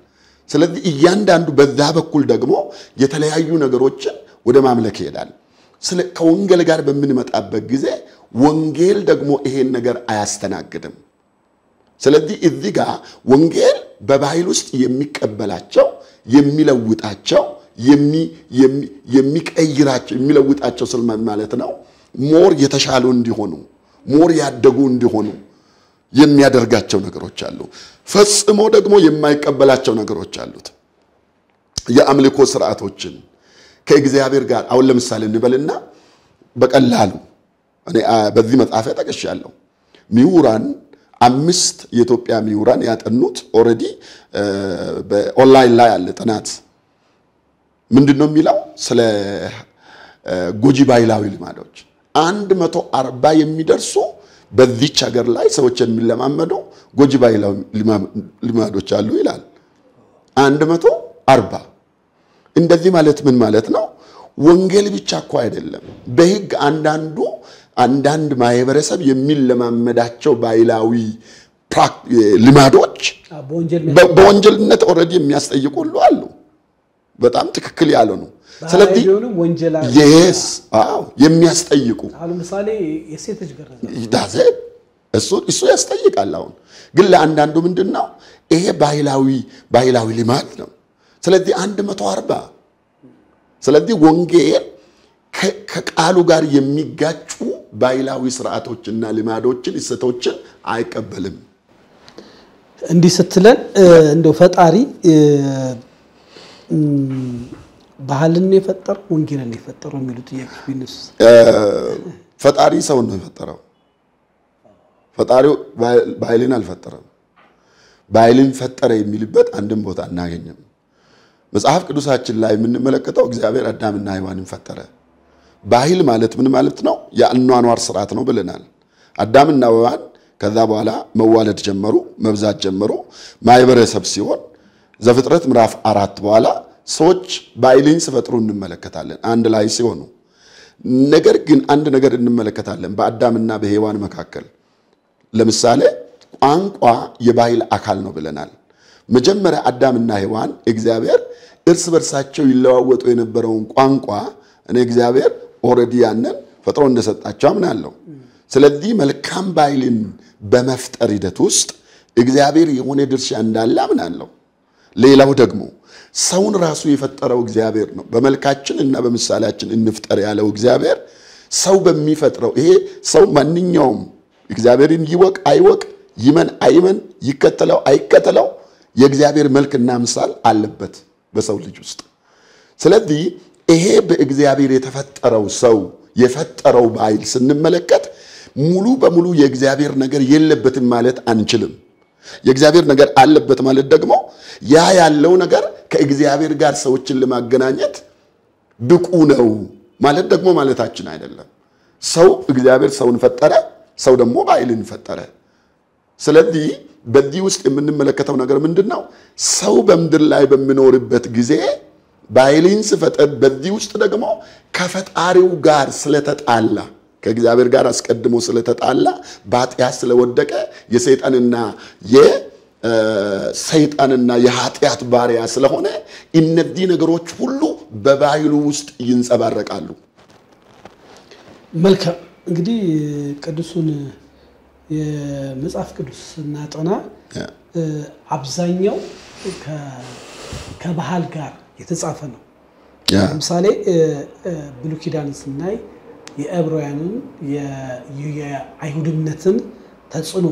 ስለዚህ እያንዳንዱ በዛ በኩል ደግሞ የተለያዩ ነገሮችን ወደ ማምለክ ይሄዳል ከወንጌል ጋር በመንመጣበት ጊዜ ወንጌል ደግሞ ይሄን ነገር አያስተናግድም ስለዚህ እዚህ ጋር ወንጌል በባህል ውስጥ የሚቀበላቸው የሚለውጣቸው የሚቀይራቸው የሚለውጣቸው ማለት ነው ሞር የተሻሉ እንዲሆኑ ሞር ያደጉ እንዲሆኑ የሚያደርጋቸው ነገሮች አሉ ፈጽሞ ደግሞ የማይቀበላቸው ነገሮች አሉት የአምልኮ ስርዓቶችን ከእግዚአብሔር ጋር አሁን ለምሳሌ እንበልና በቀላሉ እኔ በዚህ መጽሐፍ ተቀሻለሁ ሚውራን 5 የኢትዮጵያ ሚውራን ያጠኑት ኦሬዲ በኦንላይን ላይ ያለ ጥናት ምንድነው የሚለው ስለ ጎጂ ባህላዊ ልማዶች 140 የሚደርሱ በዚች ሀገር ላይ ሰዎች የሚለማመደው ጎጂ ባህላዊ ልማዶች አሉ ይላል 140 እንደዚህ ማለት ምን ማለት ነው ወንጌል ብቻ እኮ አይደለም በህግ አንዳንድ ማይበረሰብ የሚለማመዳቸው ባህላዊ ልማዶች በወንጀልነት ኦሬዲ የሚያስጠይቁ ሁሉ አሉ በጣም ትክክል ያለው ነው ስለዚህ yes የሚያስጠይቁ አሁን ለምሳሌ የሴት ልጅ ገረዛ ይዳዘ እሱ ያስጠይቃል አሁን ግን ለአንዳንዱ ምንድነው ይሄ ባህላዊ ልማድ ነው ስለዚህ 140 ስለዚህ ወንጌል ከቃሉ ጋር የሚጋጩ ባህላዊ ስርዓቶችና ልማዶችን እሰቶችን አይቀበልም እንዲህ ስትለን እንደው ፈጣሪ ባህልን የፈጠረው ወንጌልን የፈጠረው የሚሉት የክብንስ ፈጣሪ ሰው ነው የፈጠረው ፈጣሪው ባህልን አልፈጠረም ባህልን ፈጠረ የሚልበት አንድም ቦታ እናገኝም መጽሐፍ ቅዱሳችን ላይ የምንመለከተው እግዚአብሔር አዳምና ሔዋንን ፈጠረ ባህል ማለት ምን ማለት ነው የአኗኗር ስርዓት ነው ብለናል አዳምና ሔዋን ከዛ በኋላ መዋለድ ጀመሩ መብዛት ጀመሩ ማይበረሰብ ሲሆን ዘፍጥረት ምዕራፍ 4 በኋላ ሰዎች ባህልን ሲፈጥሩ እንመለከታለን አንድ ላይ ሲሆኑ ነገር ግን አንድ ነገር እንመለከታለን በአዳምና በሔዋን መካከል ለምሳሌ ቋንቋ የባህል አካል ነው ብለናል መጀመሪያ አዳምና ሔዋን እግዚአብሔር እርስ በርሳቸው ይለዋወጡ የነበረውን ቋንቋ እኔ እግዚአብሔር ኦሬዲ ያንን ፈጥሮ እንደሰጣቸው አምናለሁ ስለዚህ መልካም ባህልን በመፍጠር ሂደት ውስጥ እግዚአብሔር የሆነ ድርሻ እንዳለ አምናለሁ ሌላው ደግሞ ሰውን ራሱ የፈጠረው እግዚአብሔር ነው በመልካችን እና በምሳሌያችን እንፍጠር ያለው እግዚአብሔር ሰው በሚፈጥረው ይሄ ሰው ማንኛውም እግዚአብሔርን ይወቅ አይወቅ ይመን አይመን ይከተለው አይከተለው የእግዚአብሔር መልክና ምሳል አለበት በሰው ልጅ ውስጥ ስለዚህ ይሄ በእግዚአብሔር የተፈጠረው ሰው የፈጠረው ባይል ስንመለከት ሙሉ በሙሉ የእግዚአብሔር ነገር የለበትም ማለት አንችልም የእግዚአብሔር ነገር አለበት ማለት ደግሞ ያ ያለው ነገር ከእግዚአብሔር ጋር ሰዎችን ለማገናኘት ብቁ ነው ማለት ደግሞ ማለታችን አይደለም ሰው እግዚአብሔር ሰውን ፈጠረ ሰው ደግሞ ባይልን ፈጠረ ስለዚህ በዚህ ውስጥ የምንመለከተው ነገር ምንድነው ሰው በመድር ላይ በሚኖርበት ጊዜ ባይልን ሲፈጠር በዚህ ውስጥ ደግሞ ከፈጣሪው ጋር ስለተጣላ ከእግዚአብሔር ጋር አስቀድሞ ስለተጣላ ባጢያ ስለወደቀ የሰይጣንና የኃጢአት ባሪያ ስለሆነ እነዚህ ነገሮች ሁሉ በባይሉ ውስጥ ይንጸባረቃሉ መልካም እንግዲህ ቅዱሱን የመጽሐፍ ቅዱስ እናጠና አብዛኛው ከባህል ጋር የተጻፈ ነው ለምሳሌ ብሉይ ኪዳን ስናይ የዕብራውያንን የአይሁድነትን ተጽዕኖ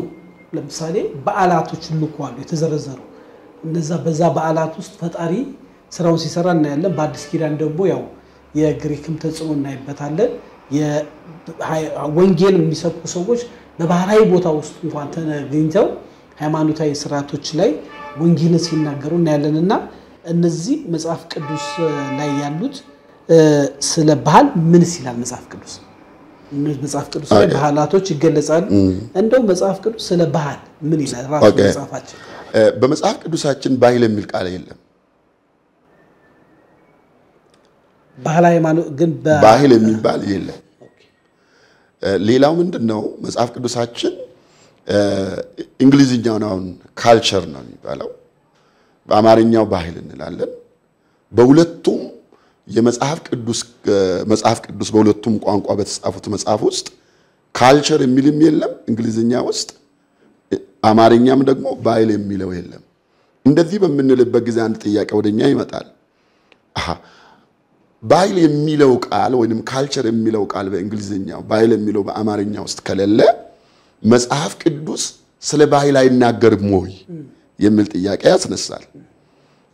ለምሳሌ በዓላቶች ልኳሉ የተዘረዘሩ እነዛ በዛ በዓላት ውስጥ ፈጣሪ ስራውን ሲሰራ እናያለን በአዲስ ኪዳን ደግሞ ያው የግሪክም ተጽዕኖ እናይበታለን የወንጌል የሚሰብኩ ሰዎች በባህላዊ ቦታ ውስጥ እንኳን ተገኝተው ሃይማኖታዊ ስርዓቶች ላይ ወንጌልን ሲናገሩ እናያለንና እነዚህ መጽሐፍ ቅዱስ ላይ ያሉት ስለ ባህል ምን ይላል መጽሐፍ ቅዱስ መጽሐፍ ቅዱስ ላይ ባህላቶች ይገለጻሉ እንደው መጽሐፍ ቅዱስ ስለ ባህል ምን ይላል ራሱ መጽሐፋችን በመጽሐፍ ቅዱሳችን ባህል የሚል ቃል የለም ባህላዊ ማለት ግን ባህል የሚባል የለም ሌላው ምንድነው መጽሐፍ ቅዱሳችን እንግሊዝኛው ነው ካልቸር ነው የሚባለው በአማርኛው ባህል እንላለን በሁለቱም የመጽሐፍ ቅዱስ በሁለቱም ቋንቋ በተጻፉት መጽሐፍ ውስጥ ካልቸር የሚልም የለም እንግሊዝኛ ውስጥ አማርኛም ደግሞ ባህል የሚለው የለም እንደዚህ በመንልበት ጊዜ አንድ ጥያቄ ወደኛ ይመጣል ባህል የሚለው ቃል ወይንም ካልቸር የሚለው ቃል በእንግሊዝኛው ባህል የሚለው በአማርኛ ውስጥ ከሌለ መጽሐፍ ቅዱስ ስለ ባህል አይናገርም ወይ የሚል ጥያቄ ያስነሳል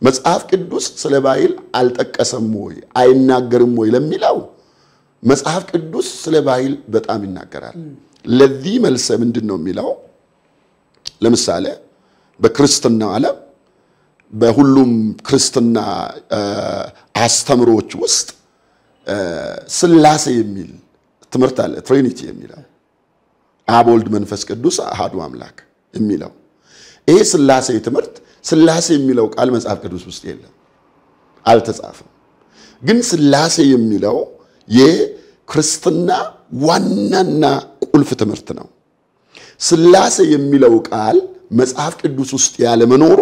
መጽሐፍ ቅዱስ ስለ ባህል አልጠቀሰም ወይ አይናገርም ወይ ለሚለው መጽሐፍ ቅዱስ ስለ ባህል በጣም ይናገራል ለዚህ መልስ ምንድነው የሚለው ለምሳሌ በክርስትና ዓለም በሁሉም ክርስትና አስተምሮች ውስጥ ስላሴ የሚል ትምህርት አለ ትሪኒቲ የሚለው አብ ወልድ መንፈስ ቅዱስ አሐዱ አምላክ የሚለው ይሄ ስላሴ ትምህርት ስላሴ የሚለው ቃል መጽሐፍ ቅዱስ ውስጥ የለም አልተጻፈም ግን ስላሴ የሚለው የክርስትና ዋናና ቁልፍ ትምህርት ነው ስላሴ የሚለው ቃል መጽሐፍ ቅዱስ ውስጥ ያለ መኖሩ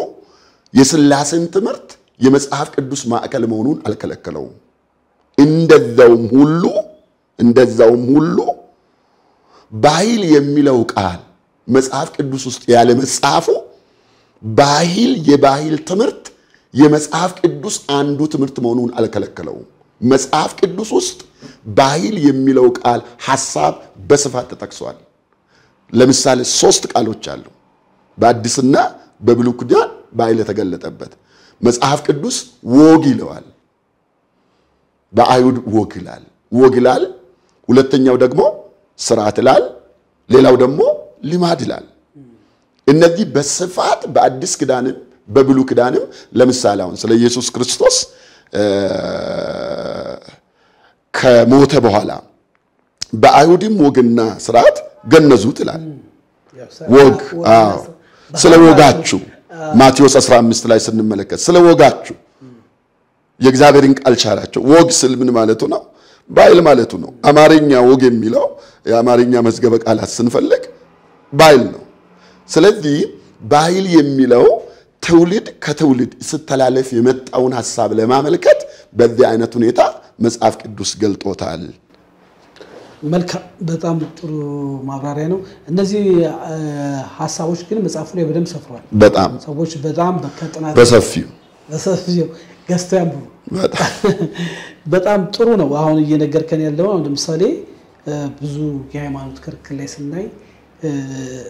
የስላሴን ትምህርት የመጽሐፍ ቅዱስ ማዕከል መሆኑን አልከለከለውም እንደዛውም ሁሉ ባህል የሚለው ቃል መጽሐፍ ቅዱስ ውስጥ ያለ መጽሐፉ የባህል ትምህርት የመጽሐፍ ቅዱስ አንዱ ትምህርት መሆኑን አልከለከለውም መጽሐፍ ቅዱስ ውስጥ ባህል የሚለው ቃል ሐሳብ በስፋት ተጠቅሷል ለምሳሌ 3 ቃሎች አሉ በአዲስና በብሉይ ኪዳን ባህል የተገለጠበት መጽሐፍ ቅዱስ ወግ ይለዋል በአይሁድ ወግ ይላል ሁለተኛው ደግሞ ሥርዓት ይላል ሌላው ደግሞ ልማድ ይላል እነዚህ በስፋት በአዲስ ኪዳንም በብሉይ ኪዳንም ለምሳሌ አሁን ስለ ኢየሱስ ክርስቶስ ከሞተ በኋላ በአይሁድም ወግና ሥርዓት ገነዙት ይላል ወግ ስለ ወጋችሁ ማቴዎስ 15 ላይ ስንመለከት ስለ ወጋችሁ የእግዚአብሔርን ቃል ቻላቸው ወግ ስል ምን ማለቱ ነው ባህል ማለቱ ነው አማርኛ ወግ የሚለው የአማርኛ መዝገበ ቃላት ስንፈልግ ባህል ነው ስለዚህ ባህል የሚለው ትውልድ ከትውልድ ስተላለፍ የመጣውን ሐሳብ ለማመልከት በዚህ አይነት ሁኔታ መጽሐፍ ቅዱስ ገልጦታል መልካም በጣም ጥሩ ማብራሪያ ነው እነዚህ ሐሳቦች ግን መጽሐፉ ላይ በደንብ ሰፍሯል በጣም ሰዎች በጣም በከጥናት በሰፊው ገስተያምቡ በጣም ጥሩ ነው አሁን እየነገርከን ያለው ለምሳሌ ብዙ የሃይማኖት ክርክር ላይ ስናይ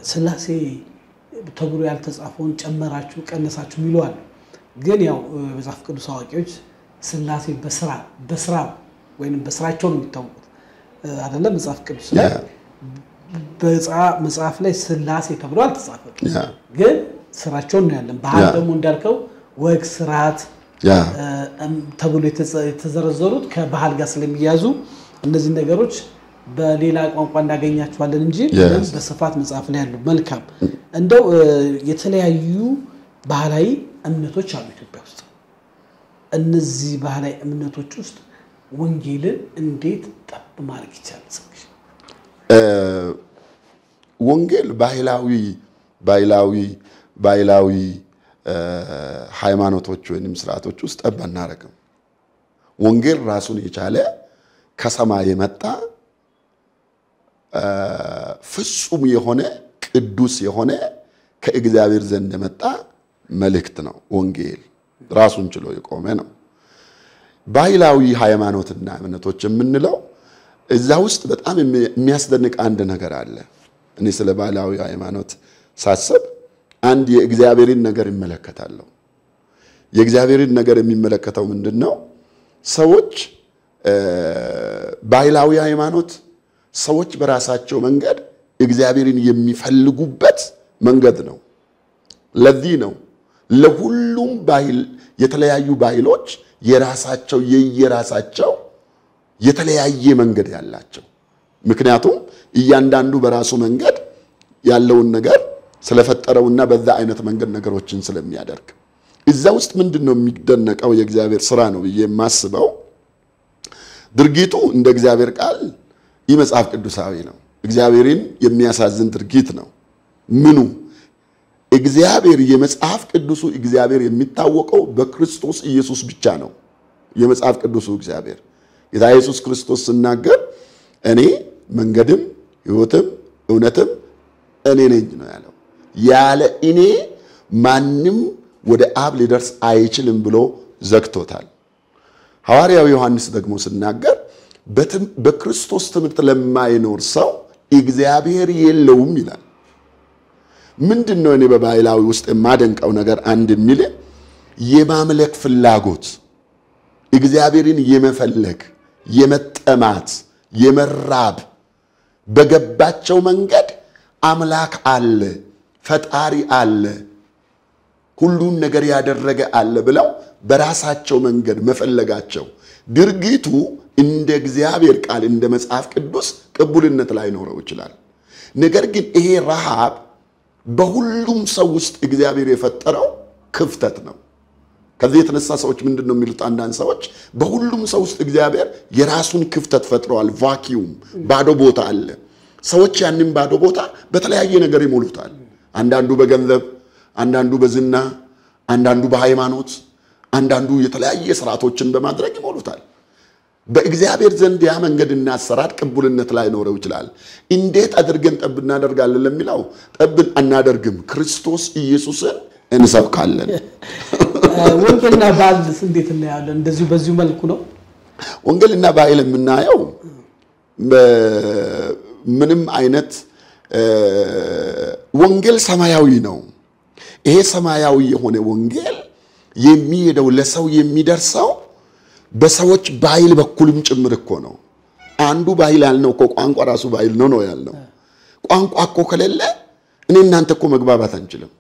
ስላሴ ተብሎ ያልተጻፈውን ጨመራችሁ ቀነሳችሁ ይሏል ግን ያው መጽሐፍ ቅዱስ አዋቂዎች ስላሴ በስራ ወይንም በስራቸው ነው የሚታወቁት አይደለም መጽሐፍ ቅዱስ ላይ መጽሐፍ ላይ ስላሴ ተብሎ አልተጻፈም ግን ስራቸው ነው ያለን ባህል ደግሞ እንዳልከው ወግ ስርዓት ተብሎ የተዘረዘሩት ከባህል ጋር ስለሚያዙ እነዚህ ነገሮች በሌላ ቋንቋ እንዳገኛቸዋለን እንጂ በስፋት መጽሐፍ ላይ ያሉ መልካም እንደው የተለያዩ ባህላዊ እምነቶች አሉ ኢትዮጵያ ውስጥ እነዚህ ባህላዊ እምነቶች ውስጥ ወንጌልን እንዴት ጠብ ማድረግ ይቻላል ሰዎች ወንጌል ባህላዊ ሃይማኖቶች ወይንም ስርዓቶች ውስጥ ጠብ አናረግም ወንጌል ራሱን የቻለ ከሰማይ የመጣ ፍጹም የሆነ ቅዱስ የሆነ ከእግዚአብሔር ዘንድ የመጣ መልእክት ነው ወንጌል ራሱን ችሎ የቆመ ነው ባህላዊ ሃይማኖትና እምነቶች የምንለው እዛ ውስጥ በጣም የሚያስደንቅ አንድ ነገር አለ እኔ ስለ ባህላዊ ሃይማኖት ሳስብ አንድ የእግዚአብሔርን ነገር ይመለከታለሁ የእግዚአብሔርን ነገር የሚመለከተው ምንድነው ሰዎች ባህላዊ ሃይማኖት ሰዎች በራሳቸው መንገድ እግዚአብሔርን የሚፈልጉበት መንገድ ነው ለዚህ ነው ለሁሉም ባህል የተለያዩ ባህሎች የራሳቸው የተለያየ መንገድ ያላቸው ምክንያቱም እያንዳንዱ በራሱ መንገድ ያለውን ነገር ስለፈጠረውና በዛ አይነት መንገድ ነገሮችን ስለሚያደርግ እዛ ውስጥ ምንድነው የሚደነቀው የእግዚአብሔር ሥራ ነው የማስበው ድርጊቱ እንደ እግዚአብሔር ቃል የመጽሐፍ ቅዱሳዊ ነው እግዚአብሔርን የሚያሳዝን ድርጊት ነው ምኑ እግዚአብሔር የመጽሐፍ ቅዱሱ እግዚአብሔር የሚታወቀው በክርስቶስ ኢየሱስ ብቻ ነው የመጽሐፍ ቅዱሱ እግዚአብሔር ጌታ ኢየሱስ ክርስቶስ ሲናገር እኔ መንገድም ሕይወትም እውነትም እኔ ነኝ ነው ያለው ያለ እኔ ማንም ወደ አብ ሊደርስ አይችልም ብሎ ዘግቶታል ሐዋርያው ዮሐንስ ደግሞ ሲናገር በክርስቶስ ትምህርት ለማይኖር ሰው እግዚአብሔር የለውም ይላል ምንድነው እኔ በባህላዊ ውስጥ የማደንቀው ነገር አንድ ሚል የማምለክ ፍላጎት እግዚአብሔርን የመፈለግ የመጠማት የመራብ በገባቸው መንገድ አምላክ አለ ፈጣሪ አለ ሁሉን ነገር ያደረገ አለ ብለው በራሳቸው መንገድ መፈለጋቸው ድርጊቱ እንደ እግዚአብሔር ቃል እንደ መጽሐፍ ቅዱስ ቅቡልነት ላይ ኖረው ይችላል ነገር ግን ይሄ ረሃብ በሁሉም ሰው ውስጥ እግዚአብሔር የፈጠረው ክፍተት ነው ከዚህ የተነሳ ሰዎች ምንድነው የሚሉት አንዳንድ ሰዎች በሁሉም ሰው ውስጥ እግዚአብሔር የራሱን ክፍተት ፈጥሯል ቫኪዩም ባዶ ቦታ አለ ሰዎች ያንን ባዶ ቦታ በተለያየ ነገር ይሞሉታል አንዳንዱ በገንዘብ አንዳንዱ በዝና አንዳንዱ በሃይማኖት አንዳንዱ የተለያየ ስርዓቶችን በማድረግ ይሞሉታል በእግዚአብሔር ዘንድ ያ መንገድና አሰራር ቅቡልነት ላይ ኖረው ይችላል እንዴት አድርገን ጠብ እናደርጋለን ለሚለው ጠብ እናደርግም ክርስቶስ ኢየሱስን እንሰብካለን ወንጌልና ባህልስ እንዴት እናያለን እንደዚህ በዚሁ መልኩ ነው ወንጌልና ባህል የምናየው ምንም አይነት ወንጌል ሰማያዊ ነው ይሄ ሰማያዊ የሆነ ወንጌል የሚሄደው ለሰው የሚደርሰው በሰዎች ባህል በኩልም ጭምር እኮ ነው አንዱ ባህል ያልነው እኮ ቋንቋ ራሱ ባህል ነው ያልነው ቋንቋ እኮ ከሌለ እኔ እናንተ እኮ መግባባት አንችልም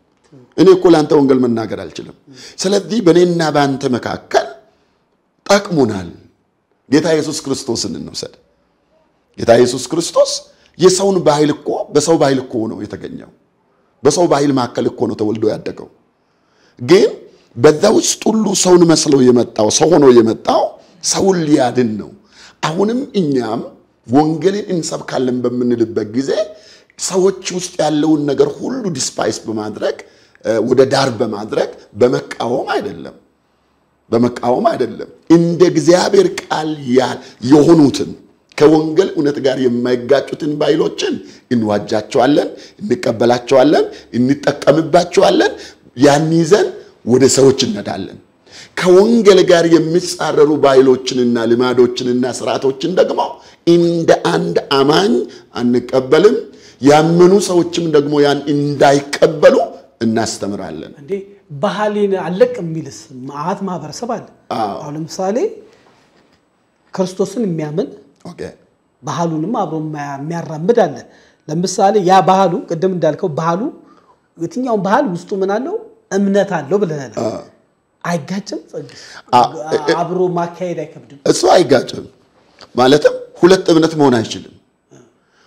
እኔ እኮ ላንተ ወንጌል መናገር አልችልም ስለዚህ በእኔና ባንተ መካከል ጠቅሞናል ጌታ ኢየሱስ ክርስቶስን እንውሰድ ጌታ ኢየሱስ ክርስቶስ የሰውን ባህል እኮ በሰው ባህል እኮ ነው የተገኘው በሰው ባህል መካከል እኮ ነው ተወልዶ ያደገው ግን በዛ ውስጥ ሁሉ ሰውን መስሎ የመጣው ሰው ሆኖ የመጣው ሰውን ሊያድን ነው አሁንም እኛም ወንጌልን እንሰብካለን በመንልበት ጊዜ ሰዎች ውስጥ ያለውን ነገር ሁሉ ዲስፓይስ በማድረግ ወደ ዳር በማድረግ በመቃወም አይደለም እንደ እግዚአብሔር ቃል የሆኑትን ከወንጌል እውነት ጋር የማይጋጩትን ባይሎችን እንዋጃቸዋለን እንቀበላቸዋለን እንጠቀምባቸዋለን ያን ይዘን ወደ ሰዎች እንነዳለን ከወንጌል ጋር የሚጻረሩ ባይሎችንና ልማዶችንና ስርዓቶችን ደግሞ እንደ አንድ አማኝ አንቀበልም ያመኑ ሰዎችም ደግሞ ያን እንዳይቀበሉ እናስተምራለን እንዴ ባህሊን አለቅ የሚልስ ማአት ማህበረሰብ አለ አሁን ለምሳሌ ክርስቶስን የሚያምን ኦኬ ባህሉንም አብሮ የሚያራምድ አለ ለምሳሌ ያ ባህሉ ቀደም እንዳልከው ባህሉ የትኛው ባህል ውስጡ ምን አለው እምነት አለው ብለናል አይጋጭም አብሮ ማካሄድ አይከብድም እሱ አይጋጭም ማለትም ሁለት እምነት መሆን አይችልም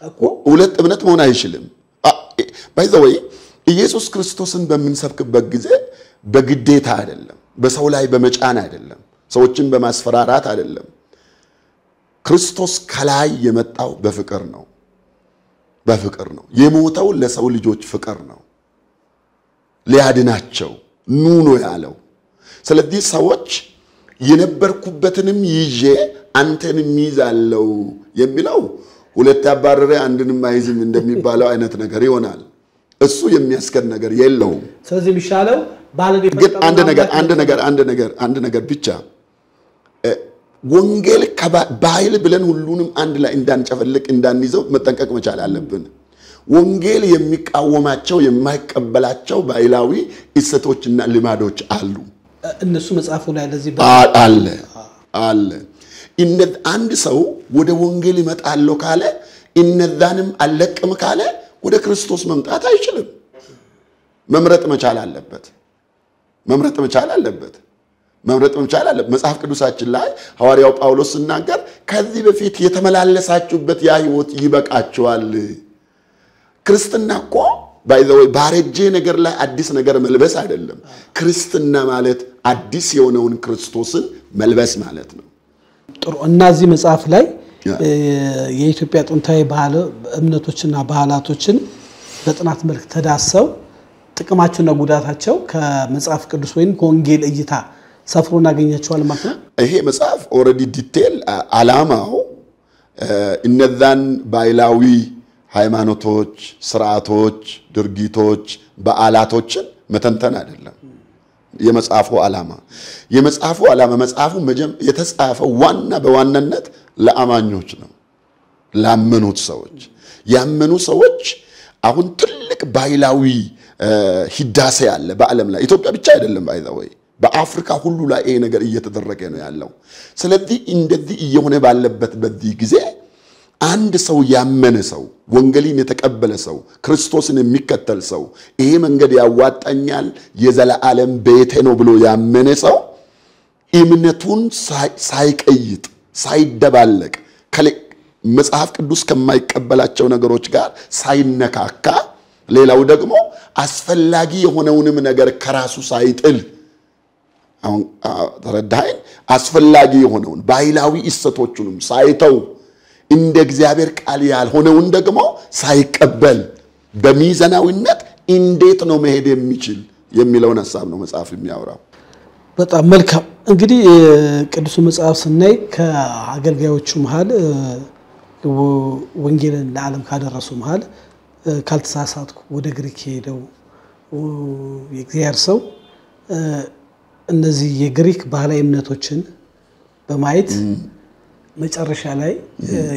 እኮ ሁለት እምነት መሆን አይችልም ባይ ዘ ወይ ኢየሱስ ክርስቶስን በመንሰብክበት ጊዜ በግዴታ አይደለም በሰው ላይ በመጫን አይደለም ሰዎችን በማስፈራራት አይደለም ክርስቶስ ከላይ የመጣው በፍቅር ነው የሞተው ለሰው ልጆች ፍቅር ነው ሊያድናቸው ኑ ነው ያለው ስለዚህ ሰዎች የነበርኩበትንም ይዤ አንተንም ይዛለው የሚለው ሁለት ያባረረ አንድንም አይዝም እንደሚባለው አይነት ነገር ይሆናል እሱ የሚያስከድ ነገር የለውም ስለዚህ የሚሻለው ባለዲ ግን አንድ ነገር ብቻ ወንጌል ከባይል ብለን ሁሉንም አንድ ላይ እንዳንጨፈልቅ እንዳንይዘው መጠንቀቅ መቻል አለብን ወንጌል የሚቃወማቸው የማይቀበላቸው ባይላዊ እሰቶችና ልማዶች አሉ እነሱ መጽሐፉ ላይ ለዚህ አለ አንድ ሰው ወደ ወንጌል ይመጣል ካለ እነዛንም አለቅም ካለ ወደ ክርስቶስ መምጣት አይችልም መምረጥ መቻል አለበት መጽሐፍ ቅዱሳችን ላይ ሐዋርያው ጳውሎስ ሲናገር ከዚህ በፊት የተመላለሳችሁበት ያ ህይወት ይበቃችኋል ክርስትናኮ ባይ ዘ ወይ ባረጀ ነገር ላይ አዲስ ነገር መልበስ አይደለም ክርስትና ማለት አዲስ የሆነውን ክርስቶስን መልበስ ማለት ነው ጥሩ እናዚህ መጽሐፍ ላይ የኢትዮጵያ ጥንታዊ ባህል እምነቶችና ባህላቶችን በጥናት መልክ ተዳሰው ጥቅማቸውና ጉዳታቸው ከመጽሐፍ ቅዱስ ወይን ከወንጌል እይታ ሰፍሮ እናገኛቸዋል ማለት ነው ይሄ መጽሐፍ ኦሬዲ ዲቴል አላማው እነዛን ባይላዊ ሃይማኖቶች ስርዓቶች ድርጊቶች በዓላቶችን መተንተን አይደለም የመጽሐፉ ዓላማ መጽሐፉ የተጻፈው በዋናነት ለአማኞች ነው ላመኑት ሰዎች ያመኑ ሰዎች አሁን ትልቅ ባይላዊ ሂዳሴ አለ በአለም ላይ ኢትዮጵያ ብቻ አይደለም ባይዛው በአፍሪካ ሁሉ ላይ ይሄ ነገር እየተደረገ ነው ያለው ስለዚህ እንደዚህ እየሆነ ባለበት በዚህ ጊዜ አንድ ሰው ያመነ ሰው ወንጌልን የተቀበለ ሰው ክርስቶስን የሚከተል ሰው ይሄ መንገድ ያዋጣኛል የዘላለም ቤቴ ነው ብሎ ያመነ ሰው እምነቱን ሳይቀይጥ ሳይደባለቅ መጽሐፍ ቅዱስ ከማይቀበላቸው ነገሮች ጋር ሳይነካካ ሌላው ደግሞ አስፈላጊ የሆነውንም ነገር ከራሱ ሳይጥል አሁን ተረዳኸኝ አስፈላጊ የሆነውን ባይላዊ እሰቶቹንም ሳይተው እንደ እግዚአብሔር ቃል ያልሆነውን ደግሞ ሳይቀበል በሚዛናዊነት እንዴት ነው መሄድ የሚችል የሚለውን ሐሳብ ነው መጽሐፍ የሚያወራው በጣም መልካም እንግዲህ ቅዱስ መጽሐፍ ስናይ ከአገልጋዮቹ መሃል ወንጌልን ለዓለም ካደረሱ መሃል ካልተሳሳትኩ ወደ ግሪክ ሄደው የእግዚአብሔር ሰው እነዚህ የግሪክ ባህላዊ እምነቶችን በማየት መጨረሻ ላይ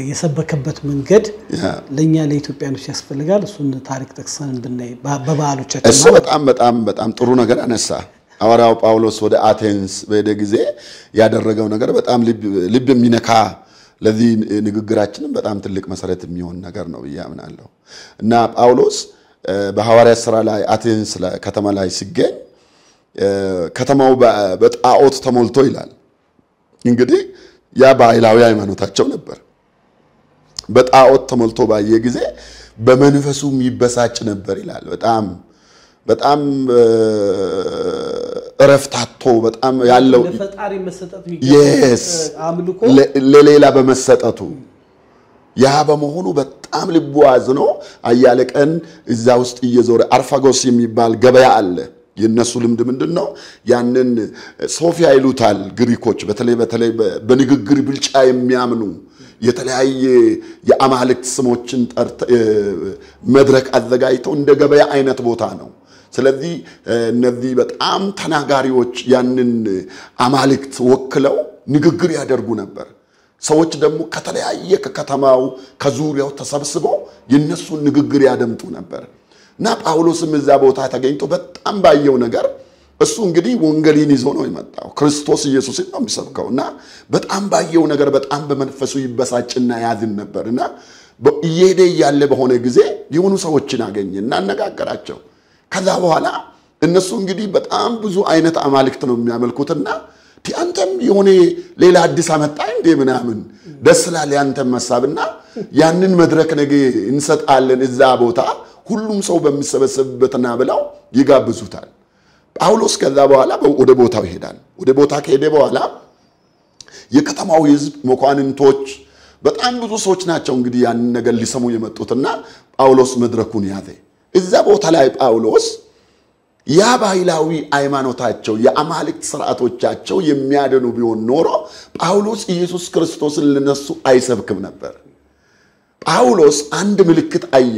የሰበከበት መንገድ ለኛ ለኢትዮጵያኖች ያስፈልጋል እሱን ታሪክ ተክሰን እንድናይ በባህሎቻችን እሱ በጣም ጥሩ ነገር አነሳ ሐዋርያው ጳውሎስ ወደ አቴንስ በሄደ ጊዜ ያደረገው ነገር በጣም ልብ የሚነካ ለዚህ ንግግራችንም በጣም ትልቅ መሰረት የሚሆን ነገር ነው ያምናለሁ እና ጳውሎስ በሐዋርያት ሥራ ላይ አቴንስ ከተማ ላይ ሲገኝ ከተማው በጣዖት ተሞልቶ ይላል እንግዲህ ያ ባይላዊ ሃይማኖታቸው ነበር በጣዖት ተሞልቶ ባየ ጊዜ በመንፈሱም ይበሳጭ ነበር ይላል በጣም እረፍታቶ በጣም ያለው ለፈጣሪ መሰጠት አምልኮ ለሌላ በመሰጠቱ ያ በመሆኑ በጣም ልቡ አዝኖ አያለቀን እዛ ውስጥ እየዞረ አርፋጎስ የሚባል ገበያ አለ የነሱ ልምድ ምንድነው ያንን ሶፊያ ይሉታል ግሪኮች በተለይ በንግግር ብልጫ የሚያምኑ የተለያየ የአማልክት ስሞችን መድረክ አዘጋጅተው እንደ ገበያ አይነት ቦታ ነው ስለዚህ እነዚህ በጣም ተናጋሪዎች ያንን አማልክት ወክለው ንግግር ያደርጉ ነበር ሰዎች ደግሞ ከተለያየ ከከተማው ከዙሪያው ተሰብስበው የነሱን ንግግር ያደምጡ ነበር እና ጳውሎስም እዛ ቦታ ተገኝቶ በጣም ባየው ነገር እሱ እንግዲህ ወንጌልን ይዞ ነው የመጣው ክርስቶስ ኢየሱስን ነው የሚሰብከውና በጣም ባየው ነገር በጣም በመንፈሱ ይበሳጭና ያዝን ነበርና እየሄደ ያለ በሆነ ጊዜ የሆኑ ሰዎችን አገኘና አነጋገራቸው ከዛ በኋላ እነሱ እንግዲህ በጣም ብዙ አይነት አማልክት ነው የሚያመልኩትና አንተም የሆነ ሌላ አዲስ አመጣ እንደ ምናምን ደስላል ያንተም መሳብና ያንን መድረክ ነገ እንሰጣለን እዛ ቦታ ሁሉም ሰው በሚሰበሰብበትና ብለው ይጋብዙታል ጳውሎስ ከዛ በኋላ ወደ ቦታው ይሄዳል ወደ ቦታ ከሄደ በኋላ የከተማው ህዝብ መኳንንቶች በጣም ብዙ ሰዎች ናቸው እንግዲህ ያንን ነገር ሊሰሙ የመጡትና ጳውሎስ መድረኩን ያዘ እዛ ቦታ ላይ ጳውሎስ ያ ባህላዊ ሃይማኖታቸው የአማልክት ሥርዓቶቻቸው የሚያደኑ ቢሆን ኖሮ ጳውሎስ ኢየሱስ ክርስቶስን ለነሱ አይሰብክም ነበር ጳውሎስ አንድ ምልክት አየ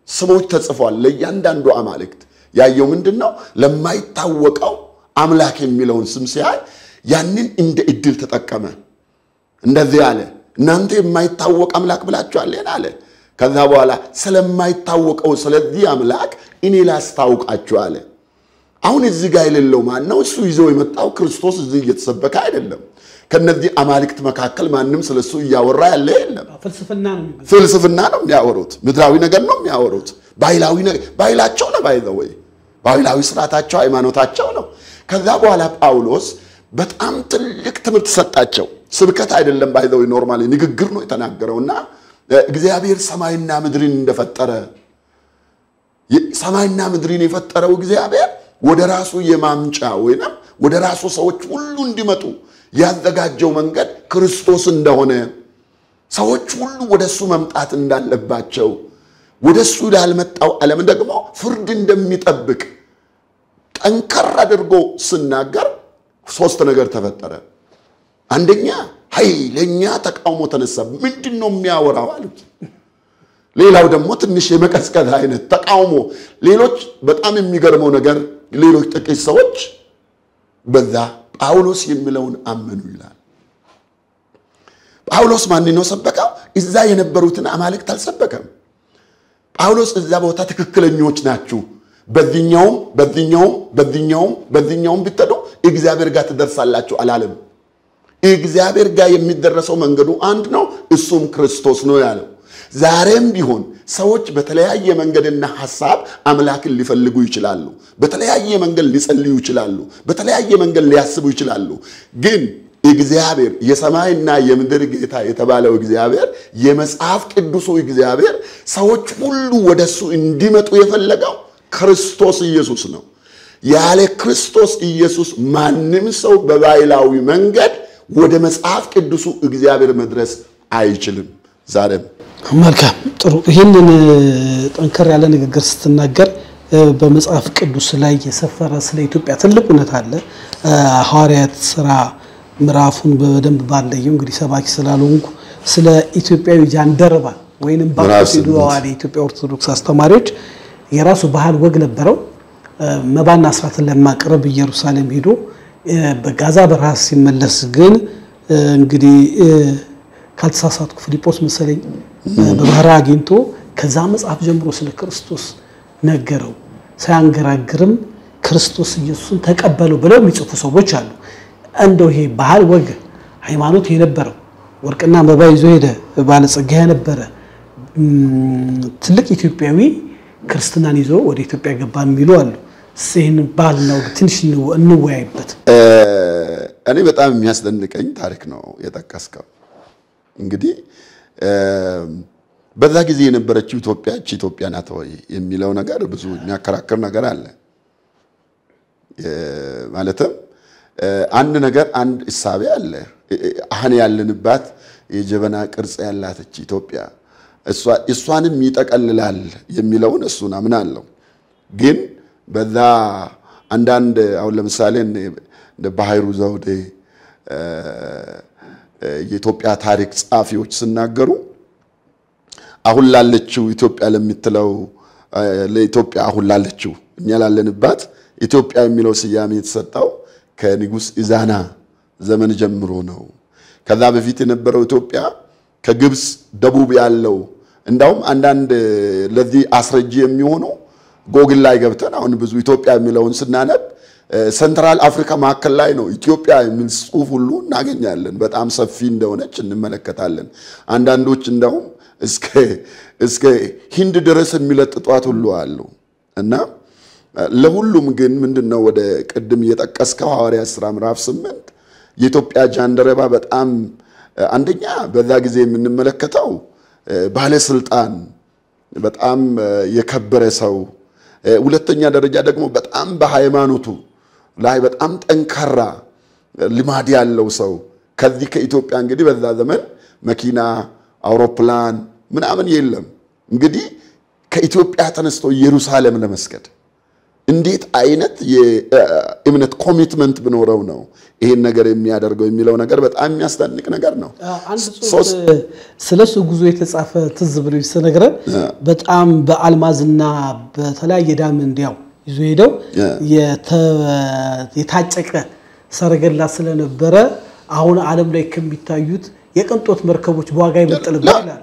ስሞች ተጽፏል ለእያንዳንዱ አማልክት ያየው ምንድነው ለማይታወቀው አምላክ የሚለውን ስም ሲያይ ያንን እንደ እድል ተጠቀመ እንደዚህ አለ እናንተ የማይታወቅ አምላክ ብላችኋል አለ ከዛ በኋላ ስለማይታወቀው ስለዚህ አምላክ እኔ ላስታውቃችሁ አለ አሁን እዚህ ጋር የሌለው ማን ነው እሱ ይዞ የመጣው ክርስቶስ እዚህ እየተሰበከ አይደለም ከነዚህ አማልክት መካከል ማንንም ስለሱ ያወራ ያለ የለም ፍልስፍና ነው የሚያወሩት ምድራዊ ነገር ነው የሚያወሩት ባህላዊ ነገር ባህላቸው ነው ባይዘው ባህላዊ ሥርዓታቸው ሃይማኖታቸው ነው ከዛ በኋላ ጳውሎስ በጣም ትልቅ ትምህርት ሰጣቸው ስብከት አይደለም ባይዘው ኖርማሊ ንግግር ነው የተናገረውና እግዚአብሔር ሰማይና ምድርን እንደፈጠረ ሰማይና ምድርን የፈጠረው እግዚአብሔር ወደ ራሱ የማምጫ ወይንም ወደ ራሱ ሰዎች ሁሉ እንዲመጡ ያዘጋጀው መንገድ ክርስቶስ እንደሆነ ሰዎች ሁሉ ወደሱ መምጣት እንዳለባቸው ወደሱ ያልመጣው ዓለም ደግሞ ፍርድ እንደሚጠብቅ ጠንከር አድርጎ ሲናገር ሶስት ነገር ተፈጠረ አንደኛ ኃይለኛ ተቃውሞ ተነሳ ምንድነው የሚያወራው አሉት ሌላው ደግሞ ትንሽ የመቀስቀስ አይነት ተቃውሞ ሌሎች በጣም የሚገርመው ነገር ሌሎች ጥቂት ሰዎች በዛ ጳውሎስ የሚለውን አመኑ ይላል ጳውሎስ ማን ነው ሰበከው እዛ የነበሩትን አማልክት አልሰበከም ጳውሎስ እዛ ቦታ ትክክለኞች ናችሁ በዚህኛውም ብትሄዱ እግዚአብሔር ጋር ትደርሳላችሁ አላለም እግዚአብሔር ጋር የሚደረሰው መንገዱ አንድ ነው እሱም ክርስቶስ ነው ያለው ዛሬም ቢሆን ሰዎች በተለያየ መንገድና ሐሳብ አምላክን ሊፈልጉ ይችላሉ በተለያየ መንገድ ሊጸልዩ ይችላሉ በተለያየ መንገድ ሊያስቡ ይችላሉ ግን እግዚአብሔር የሰማይና የምድር ጌታ የተባለው እግዚአብሔር የመጽሐፍ ቅዱሱ እግዚአብሔር ሰዎች ሁሉ ወደሱ እንዲመጡ የፈለገው ክርስቶስ ኢየሱስ ነው ያለ ክርስቶስ ኢየሱስ ማንንም ሰው በባህላዊ መንገድ ወደ መጽሐፍ ቅዱሱ እግዚአብሔር መድረስ አይችልም ዛሬም መልካም ጥሩ ይሄንን ጠንከር ያለ ንግግር ስትናገር በመጽሐፍ ቅዱስ ላይ የሰፈረ ስለ ኢትዮጵያ ትልቁነት አለ ሐዋርያት ሥራ ምዕራፉን በደንብ ባለየው እንግዲህ ሰባኪ ስላልሆንኩ ስለ ኢትዮጵያዊ ጃንደረባ ወይንም ባክሲዱ አዋዲ ኢትዮጵያ ኦርቶዶክስ አስተማሪዎች የራሱ ባህል ወግ ነበረው መባና አስራትን ለማቅረብ ኢየሩሳሌም ሄዶ በጋዛ በራስ ሲመለስ ግን እንግዲህ ካልተሳሳትኩ ፊልጶስ መሰለኝ በባህር አግኝቶ ከዛ መጽሐፍ ጀምሮ ስለ ክርስቶስ ነገረው ሳያንገራግርም ክርስቶስ ኢየሱስን ተቀበለው ብለው የሚጽፉ ሰዎች አሉ እንደው ይሄ ባህል ወግ ሃይማኖት የነበረው ወርቅና መባ ይዞ ሄደ ባለጸጋ የነበረ ትልቅ ኢትዮጵያዊ ክርስትናን ይዞ ወደ ኢትዮጵያ ገባን የሚሉ አሉ ሲን ባልነው ትንሽ እንወያይበት እኔ በጣም የሚያስደንቀኝ ታሪክ ነው የጠቀስከው እንግዲህ በዛ ጊዜ የነበረችው ኢትዮጵያ ናት ወይ የሚለው ነገር ብዙ የሚያከራክር ነገር አለ ማለትም አንድ ነገር አንድ ኢሳቤ አለ አሁን ያለንባት የጀበና ቅርጽ ያላት ኢትዮጵያ እሷንም ይጠቀልላል የሚለውን እሱን አምናለሁ ግን በዛ አንዳንድ አሁን ለምሳሌ እንደ ባህሩ ዘውዴ የኢትዮጵያ ታሪክ ጻፊዎች ሲናገሩ አሁን ላለችው ኢትዮጵያ ለምትለው ለኢትዮጵያ አሁን ላለችው እኛ ላለንባት ኢትዮጵያ የሚለው ስያሜ የተሰጠው ከንጉስ ኢዛና ዘመን ጀምሮ ነው ከዛ በፊት የነበረው ኢትዮጵያ ከግብጽ ደቡብ ያለው እንዳውም አንዳንድ ለዚህ አስረጂ የሚሆኑ ጎግል ላይ ገብተን አሁን ብዙ ኢትዮጵያ የሚለውን ስናነብ ሴንትራል አፍሪካ ማዕከል ላይ ነው ኢትዮጵያ የሚል ጽሑፍ ሁሉ እናገኛለን። በጣም ሰፊ እንደሆነች እንመለከታለን። አንዳንዶች እንዳውም እስከ ሂንድ ድረስ የሚለጥጧት ሁሉ አሉ። እና ለሁሉም ግን ምንድነው ወደ ቅድም እየጠቀስከው ሐዋርያት ሥራ ምዕራፍ 8 የኢትዮጵያ ጃንደረባ በጣም አንደኛ በዛ ጊዜ የምንመለከተው ባለስልጣን በጣም የከበረ ሰው፣ ሁለተኛ ደረጃ ደግሞ በጣም በሃይማኖቱ ላይ በጣም ጠንካራ ልማድ ያለው ሰው። ከዚህ ከኢትዮጵያ እንግዲህ በዛ ዘመን መኪና አውሮፕላን ምናምን የለም። እንግዲህ ከኢትዮጵያ ተነስቶ ኢየሩሳሌም ለመስገድ እንዴት አይነት የእምነት ኮሚትመንት ብኖረው ነው ይሄን ነገር የሚያደርገው የሚለው ነገር በጣም የሚያስደንቅ ነገር ነው። አንድ ጽሑፍ ስለሱ ጉዞ የተጻፈ ትዝ ብሎኝ ስነግረን በጣም በአልማዝና በተለያየ ዳይመንድ ያው ይዞ ሄደው የታጨቀ ሰረገላ ስለነበረ አሁን ዓለም ላይ ከሚታዩት የቅንጦት መርከቦች በዋጋ ይበልጥልባል ይላል።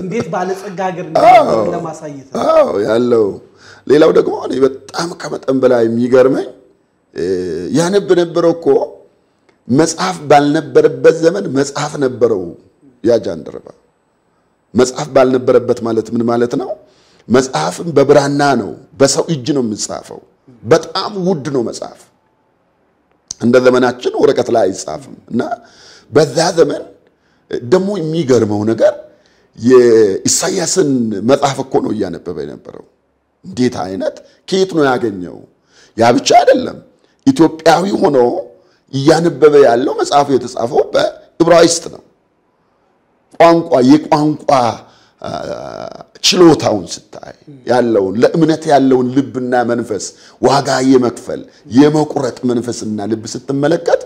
እንዴት ባለጸጋ ሀገር ነው ለማሳየት ያለው። ሌላው ደግሞ እኔ በጣም ከመጠን በላይ የሚገርመኝ ያነብ ነበረው እኮ መጽሐፍ ባልነበረበት ዘመን መጽሐፍ ነበረው። ያ ጃንደረባ መጽሐፍ ባልነበረበት ማለት ምን ማለት ነው? መጽሐፍም በብራና ነው፣ በሰው እጅ ነው የሚጻፈው። በጣም ውድ ነው መጽሐፍ። እንደ ዘመናችን ወረቀት ላይ አይጻፍም። እና በዛ ዘመን ደግሞ የሚገርመው ነገር የኢሳይያስን መጽሐፍ እኮ ነው እያነበበ የነበረው። እንዴት አይነት ከየት ነው ያገኘው? ያ ብቻ አይደለም፣ ኢትዮጵያዊ ሆኖ እያነበበ ያለው መጽሐፉ የተጻፈው በዕብራይስጥ ነው። የቋንቋ ችሎታውን ስታይ ያለውን ለእምነት ያለውን ልብና መንፈስ ዋጋ የመክፈል የመቁረጥ መንፈስና ልብ ስትመለከት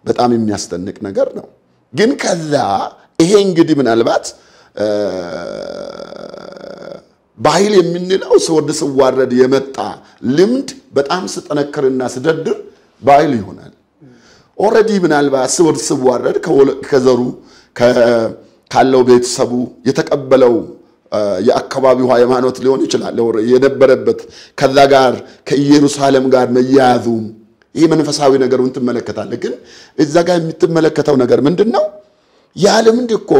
በጣም የሚያስደንቅ ነገር ነው። ግን ከዛ ይሄ እንግዲህ ምናልባት ባህል የምንለው ስወርድ ስዋረድ የመጣ ልምድ በጣም ስጠነክርና ስደድር ባህል ይሆናል። ኦሬዲ ምናልባት ስወርድ ስዋረድ ከዘሩ ካለው ቤተሰቡ የተቀበለው የአካባቢው ሃይማኖት ሊሆን ይችላል የነበረበት ከዛ ጋር ከኢየሩሳሌም ጋር መያያዙ ይሄ መንፈሳዊ ነገሩን ትመለከታለህ። ግን እዛ ጋር የምትመለከተው ነገር ምንድነው? ያ ልምድ እኮ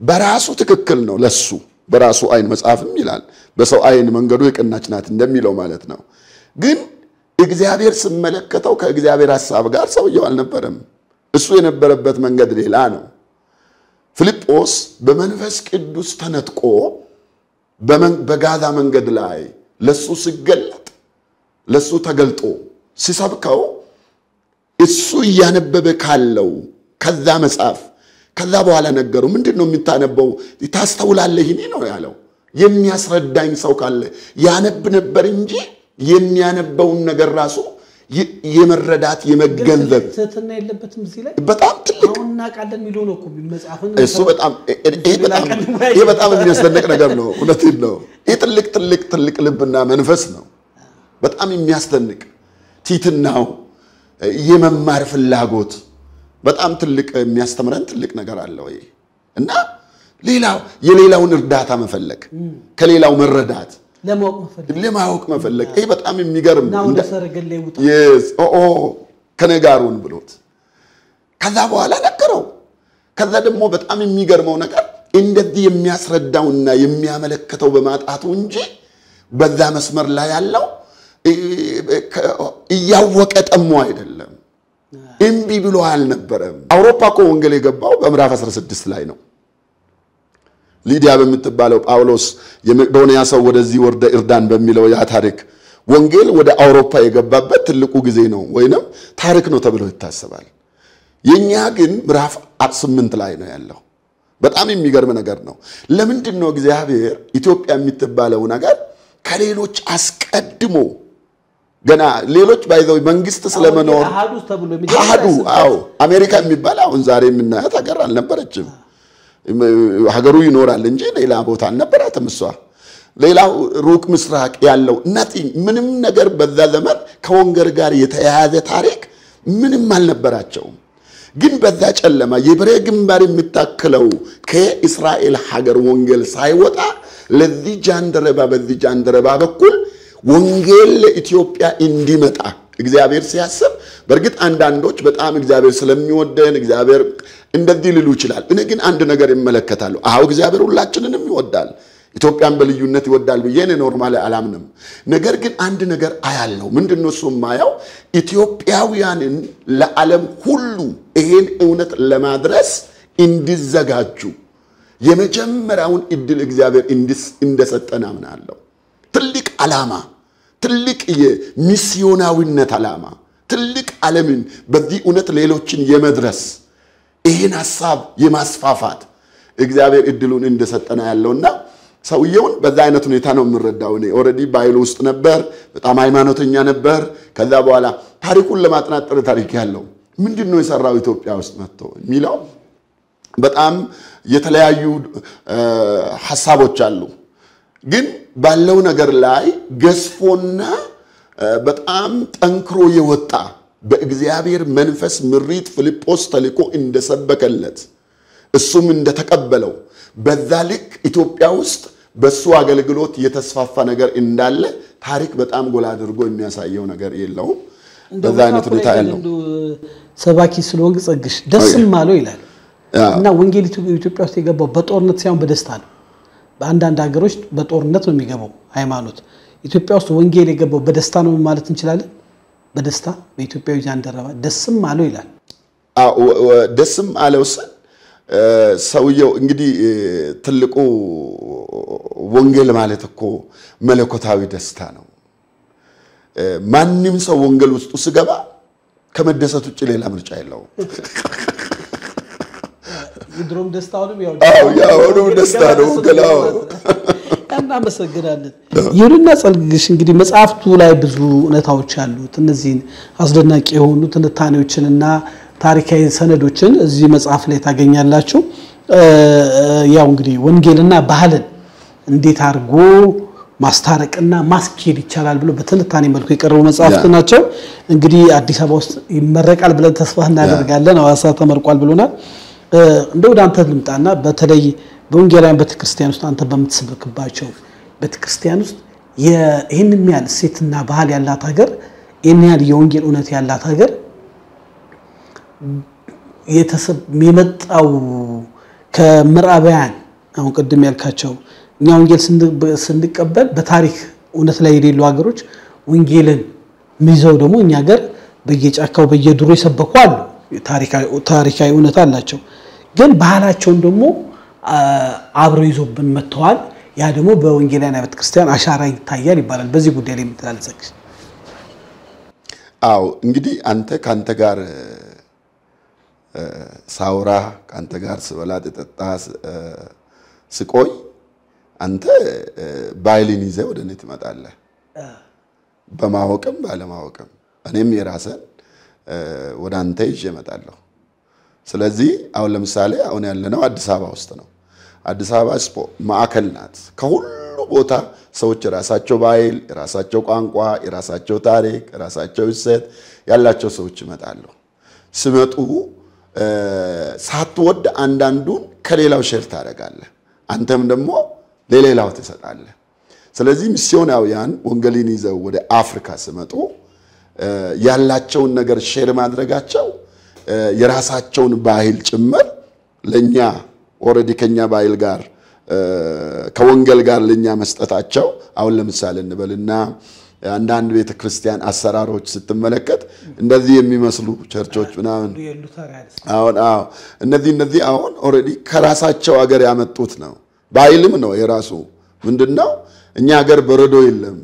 በራሱ ትክክል ነው ለሱ በራሱ አይን መጽሐፍም ይላል በሰው አይን መንገዱ የቀናች ናት እንደሚለው ማለት ነው። ግን እግዚአብሔር ሲመለከተው ከእግዚአብሔር ሐሳብ ጋር ሰውየው አልነበረም። እሱ የነበረበት መንገድ ሌላ ነው። ፊልጶስ በመንፈስ ቅዱስ ተነጥቆ በጋዛ መንገድ ላይ ለሱ ሲገለጥ ለሱ ተገልጦ ሲሰብከው እሱ ያነበበ ካለው ከዛ መጽሐፍ ከዛ በኋላ ነገሩ ምንድነው የምታነበው ታስተውላለህ ይሄ ነው ያለው። የሚያስረዳኝ ሰው ካለ ያነብ ነበር እንጂ የሚያነበውን ነገር ራሱ የመረዳት የመገንዘብ ትህትና የለበትም። እዚህ ላይ በጣም ትልቅ አሁንና ቃልን ሚለው ነው እኮ መጽሐፍን እሱ በጣም ይሄ በጣም የሚያስደንቅ ነገር ነው። እውነቴን ነው። ይሄ ትልቅ ልብና መንፈስ ነው። በጣም የሚያስደንቅ ትህትናው የመማር ፍላጎት በጣም ትልቅ የሚያስተምረን ትልቅ ነገር አለው። ይሄ እና የሌላውን እርዳታ መፈለግ ከሌላው መረዳት ለማወቅ መፈለግ ይሄ በጣም የሚገርም ነው። እንደሰረገለ ይውጣ ከነጋሩን ብሎት ከዛ በኋላ ነገረው። ከዛ ደግሞ በጣም የሚገርመው ነገር እንደዚህ የሚያስረዳውና የሚያመለክተው በማጣቱ እንጂ በዛ መስመር ላይ ያለው እያወቀ ጠሞ አይደለም። እምቢ ብሎ አልነበረም። አውሮፓ እኮ ወንጌል የገባው በምዕራፍ 16 ላይ ነው። ሊዲያ በምትባለው ጳውሎስ የመቄዶንያ ሰው ወደዚህ ወርደ እርዳን በሚለው ያ ታሪክ ወንጌል ወደ አውሮፓ የገባበት ትልቁ ጊዜ ነው ወይንም ታሪክ ነው ተብሎ ይታሰባል። የኛ ግን ምዕራፍ 8 ላይ ነው ያለው። በጣም የሚገርም ነገር ነው። ለምንድን ነው እግዚአብሔር ኢትዮጵያ የምትባለው ነገር ከሌሎች አስቀድሞ ገና ሌሎች ባይዘው መንግስት ስለመኖር አሃዱ አሜሪካ የሚባል አሁን ዛሬ የምናያት ሀገር አልነበረችም። ሀገሩ ይኖራል እንጂ ሌላ ቦታ አልነበራትም። እሷ ሌላው ሩቅ ምስራቅ ያለው ምንም ነገር በዛ ዘመን ከወንጌል ጋር የተያያዘ ታሪክ ምንም አልነበራቸውም። ግን በዛ ጨለማ የበሬ ግንባር የሚታከለው ከእስራኤል ሀገር ወንጌል ሳይወጣ ለዚህ ጃንደረባ በዚህ ጃንደረባ በኩል ወንጌል ለኢትዮጵያ እንዲመጣ እግዚአብሔር ሲያስብ በርግጥ አንዳንዶች በጣም እግዚአብሔር ስለሚወደን እግዚአብሔር እንደዚህ ሊሉ ይችላል። እኔ ግን አንድ ነገር እመለከታለሁ። አዎ እግዚአብሔር ሁላችንንም ይወዳል፣ ኢትዮጵያን በልዩነት ይወዳል ብዬ እኔ ኖርማሊ አላምንም። ነገር ግን አንድ ነገር አያለው። ምንድነው እሱ ማያው? ኢትዮጵያውያንን ለዓለም ሁሉ ይሄን እውነት ለማድረስ እንዲዘጋጁ የመጀመሪያውን እድል እግዚአብሔር እንደሰጠን አምናለሁ። ትልቅ ዓላማ፣ ትልቅ የሚስዮናዊነት ዓላማ፣ ትልቅ ዓለምን በዚህ እውነት ሌሎችን የመድረስ ይሄን ሐሳብ የማስፋፋት እግዚአብሔር እድሉን እንደሰጠና ያለውና ሰውየውን በዛ አይነት ሁኔታ ነው የምረዳው። እኔ ኦሬዲ ባይሉ ውስጥ ነበር፣ በጣም ሃይማኖተኛ ነበር። ከዛ በኋላ ታሪኩን ለማጥናት ታሪክ ያለው ምንድነው የሰራው ኢትዮጵያ ውስጥ መጥቶ የሚለው በጣም የተለያዩ ሐሳቦች አሉ። ግን ባለው ነገር ላይ ገስፎና በጣም ጠንክሮ የወጣ በእግዚአብሔር መንፈስ ምሪት ፊልጶስ ተልኮ እንደሰበከለት እሱም እንደተቀበለው በዛ ልክ ኢትዮጵያ ውስጥ በሱ አገልግሎት የተስፋፋ ነገር እንዳለ ታሪክ በጣም ጎላ አድርጎ የሚያሳየው ነገር የለውም። በዛ አይነት ሁኔታ ያለው ሰባኪ ስለወንግ ጸግሽ ደስም አለው ይላል እና ወንጌል ኢትዮጵያ ውስጥ የገባው በጦርነት ሳይሆን በደስታ ነው። በአንዳንድ ሀገሮች በጦርነት ነው የሚገባው ሃይማኖት። ኢትዮጵያ ውስጥ ወንጌል የገባው በደስታ ነው ማለት እንችላለን። በደስታ በኢትዮጵያዊ ጃንደረባ ደስም አለው ይላል። ደስም አለው ሰውየው እንግዲህ ትልቁ ወንጌል ማለት እኮ መለኮታዊ ደስታ ነው። ማንንም ሰው ወንጌል ውስጥ ሲገባ ከመደሰት ውጭ ሌላ ምርጫ የለውም። ይድሮም ደስታውንም ያው ደስታ ነው ገላው እና መሰግናለን። ይሁንና ጸልግሽ እንግዲህ መጽሐፍቱ ላይ ብዙ እውነታዎች አሉት። እነዚህን አስደናቂ የሆኑ ትንታኔዎችንና ታሪካዊ ሰነዶችን እዚህ መጽሐፍ ላይ ታገኛላችሁ። ያው እንግዲህ ወንጌልና ባህልን እንዴት አድርጎ ማስታረቅና ማስኬድ ይቻላል ብሎ በትንታኔ መልኩ የቀረቡ መጽሐፍት ናቸው። እንግዲህ አዲስ አበባ ውስጥ ይመረቃል ብለን ተስፋ እናደርጋለን። ሐዋሳ ተመርቋል ብሎናል። እንደው ዳንተ ልምጣና በተለይ በወንጌላውያን ቤተክርስቲያን ውስጥ አንተ በምትሰብክባቸው ቤተክርስቲያን ውስጥ ይሄንን ያህል ሴትና ባህል ያላት ሀገር፣ ይሄን ያህል የወንጌል እውነት ያላት ሀገር የመጣው ከምዕራባውያን አሁን ቀደም ያልካቸው እኛ ወንጌል ስንቀበል በታሪክ እውነት ላይ የሌሉ ሀገሮች ወንጌልን ሚዘው ደግሞ እኛ ሀገር በየጫካው በየዱሮ ይሰበኩ አሉ። ታሪካዊ እውነት አላቸው። ግን ባህላቸውን ደግሞ አብረው ይዞብን መጥተዋል። ያ ደግሞ በወንጌላውያን ቤተክርስቲያን አሻራ ይታያል ይባላል። በዚህ ጉዳይ ላይ የምትላልጸክ? አዎ እንግዲህ ካንተ ጋር ሳውራ ካንተ ጋር ስበላ ተጠጣ ስቆይ አንተ ባይሊን ይዘህ ወደ እኔ ትመጣለህ፣ በማወቅም ባለማወቅም። እኔም የራስን ወደ አንተ ይዤ እመጣለሁ። ስለዚህ አሁን ለምሳሌ አሁን ያለነው አዲስ አበባ ውስጥ ነው። አዲስ አበባ ማዕከል ናት። ከሁሉ ቦታ ሰዎች የራሳቸው ባህል፣ የራሳቸው ቋንቋ፣ የራሳቸው ታሪክ፣ የራሳቸው እሴት ያላቸው ሰዎች ይመጣሉ። ሲመጡ ሳትወድ አንዳንዱን ከሌላው ሼር ታደርጋለህ፣ አንተም ደግሞ ለሌላው ትሰጣለህ። ስለዚህ ሚስዮናውያን ወንጌልን ይዘው ወደ አፍሪካ ሲመጡ ያላቸውን ነገር ሼር ማድረጋቸው የራሳቸውን ባህል ጭምር ለኛ ኦሬዲ ከኛ ባህል ጋር ከወንጌል ጋር ለኛ መስጠታቸው አሁን ለምሳሌ እንበልና አንዳንድ ቤተክርስቲያን አሰራሮች ስትመለከት እንደዚህ የሚመስሉ ቸርቾች ምናምን አሁን እነዚህ አሁን ኦሬዲ ከራሳቸው ሀገር ያመጡት ነው። ባህልም ነው የራሱ። ምንድነው እኛ ሀገር በረዶ የለም፣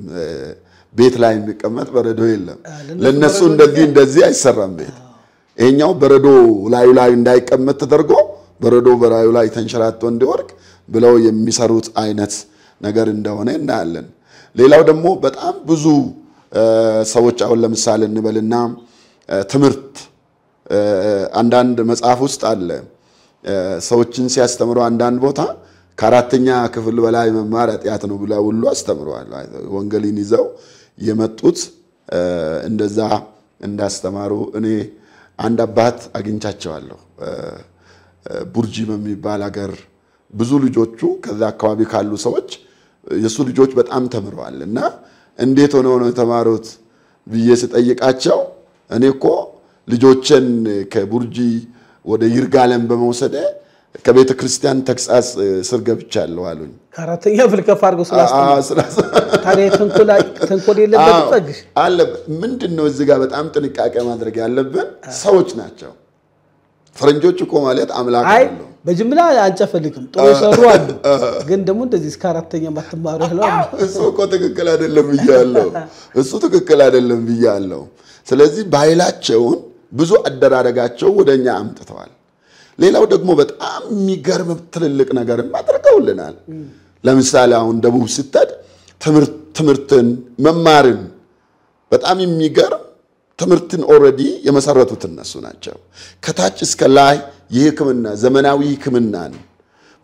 ቤት ላይ የሚቀመጥ በረዶ የለም። ለነሱ እንደዚህ አይሰራም ቤት። ይሄኛው በረዶ ላይ እንዳይቀመጥ ተደርጎ በረዶ በራዩ ላይ ተንሸራቶ እንዲወርቅ ብለው የሚሰሩት አይነት ነገር እንደሆነ እናያለን። ሌላው ደግሞ በጣም ብዙ ሰዎች አሁን ለምሳሌ እንበልና ትምህርት አንዳንድ መጽሐፍ ውስጥ አለ። ሰዎችን ሲያስተምሩ አንዳንድ ቦታ ከአራተኛ ክፍል በላይ መማር ኃጢአት ነው ብለው ሁሉ አስተምረዋል። ወንጌልን ይዘው የመጡት እንደዛ እንዳስተማሩ እኔ አንድ አባት አግኝቻቸዋለሁ ቡርጂ በሚባል ሀገር ብዙ ልጆቹ ከዛ አካባቢ ካሉ ሰዎች የሱ ልጆች በጣም ተምረዋልና እንዴት ሆነው ነው የተማሩት ብዬ ስጠይቃቸው እኔ እኮ ልጆችን ከቡርጂ ወደ ይርጋለም በመውሰድ ከቤተ ክርስቲያን ተክሳስ ስር ገብቻለሁ አሉኝ ካራተኛ ፍልከፍ አድርገው ታዲያ ተንኮል የለበት ጠግሽ አለ ምንድነው እዚህ ጋር በጣም ጥንቃቄ ማድረግ ያለብን ሰዎች ናቸው ፈረንጆች እኮ ማለት አምላክ ነው በጅምላ አንጨፈልክም ጥሩ ሰሩ አሉ ግን ደግሞ እንደዚህ እስከ አራተኛ ማትማሩ ያለው እሱ እኮ ትክክል አይደለም ብያለሁ እሱ ትክክል አይደለም ብያለሁ ስለዚህ ባይላቸውን ብዙ አደራረጋቸው ወደኛ አምጥተዋል ሌላው ደግሞ በጣም የሚገርም ትልልቅ ነገር ማድረጋውልናል ለምሳሌ አሁን ደቡብ ስተድ ትምርትን መማርን በጣም የሚገርም ትምርትን ኦሬዲ የመሰረቱት እነሱ ናቸው ከታች እስከ ላይ የሕክምና ዘመናዊ ሕክምናን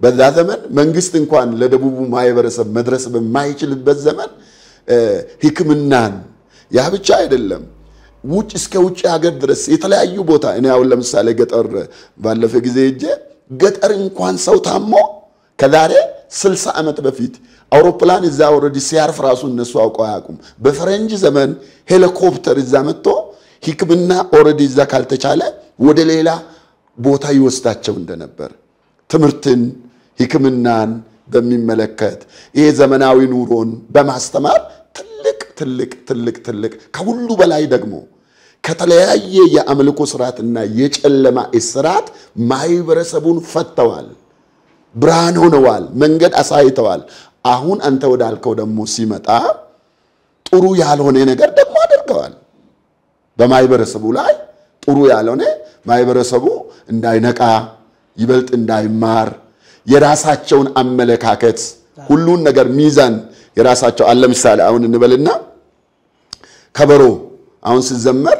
በዛ ዘመን መንግስት እንኳን ለደቡቡ ማይበረሰብ መድረስ በማይችልበት ዘመን ሕክምናን ያ ብቻ አይደለም ውጭ እስከ ውጭ ሀገር ድረስ የተለያዩ ቦታ እኔ አሁን ለምሳሌ ገጠር ባለፈ ጊዜ እጄ ገጠር እንኳን ሰው ታሞ ከዛሬ 60 ዓመት በፊት አውሮፕላን እዛ ኦሬዲ ሲያርፍ ራሱ እነሱ አውቀው ያቁም በፈረንጅ ዘመን ሄሊኮፕተር እዛ መጥቶ ሕክምና ኦሬዲ እዛ ካልተቻለ ወደ ሌላ ቦታ ይወስዳቸው እንደነበር ትምርትን ሕክምናን በሚመለከት ይሄ ዘመናዊ ኑሮን በማስተማር ትልቅ ከሁሉ በላይ ደግሞ ከተለያየ የአምልኮ ስርዓትና የጨለማ እስራት ማይበረሰቡን ፈተዋል ብርሃን ሆነዋል መንገድ አሳይተዋል አሁን አንተ ወዳልከው ደግሞ ሲመጣ ጥሩ ያልሆነ ነገር ደግሞ አድርገዋል በማይበረሰቡ ላይ ጥሩ ያልሆነ ማይበረሰቡ እንዳይነቃ ይበልጥ እንዳይማር የራሳቸውን አመለካከት ሁሉን ነገር ሚዛን የራሳቸው አለ ምሳሌ አሁን እንበልና ከበሮ አሁን ሲዘመር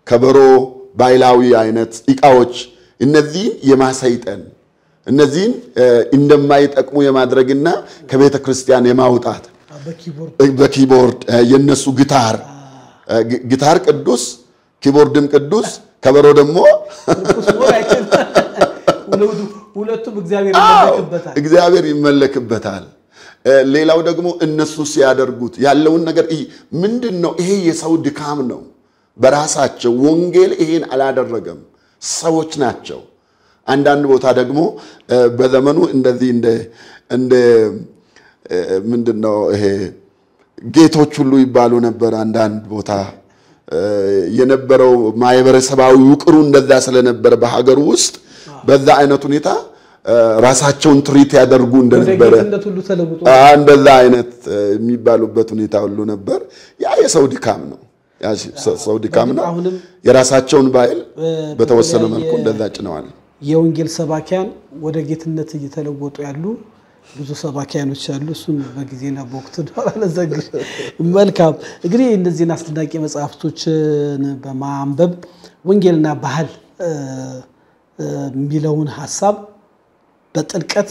ከበሮ ባይላዊ አይነት ኢቃዎች እነዚህ የማሳይጠን እነዚህ እንደማይጠቅሙ የማድረግና ከቤተ ክርስቲያን የማውጣት በኪቦርድ የነሱ ጊታር ቅዱስ ኪቦርድም ቅዱስ ከበሮ ደግሞ ሁለቱም እግዚአብሔር ይመለክበታል ሌላው ደግሞ እነሱ ሲያደርጉት ያለውን ነገር ምንድነው ይሄ የሰው ድካም ነው በራሳቸው ወንጌል ይሄን አላደረገም ሰዎች ናቸው አንዳንድ ቦታ ደግሞ በዘመኑ እንደዚህ እንደ ምንድነው ይሄ ጌቶች ሁሉ ይባሉ ነበር አንዳንድ ቦታ የነበረው ማይበረሰባዊ ውቅሩ እንደዛ ስለነበር በሀገር ውስጥ በዛ አይነት ሁኔታ ራሳቸውን ትሪት ያደርጉ እንደነበር እንደዛ አይነት የሚባሉበት ሁኔታ ሁሉ ነበር ያ የሰው ድካም ነው ያ ሰው ድካም ነው የራሳቸውን ባይል በተወሰነ መልኩ እንደዛ ጭነዋል የወንጌል ሰባኪያን ወደ ጌትነት እየተለወጡ ያሉ ብዙ ሰባኪያኖች አሉ እሱን በጊዜና በወቅቱ አላዘግሽ መልካም እንግዲህ እነዚህን አስደናቂ መጽሐፍቶችን በማንበብ ወንጌልና ባህል ሚለውን ሐሳብ በጥልቀት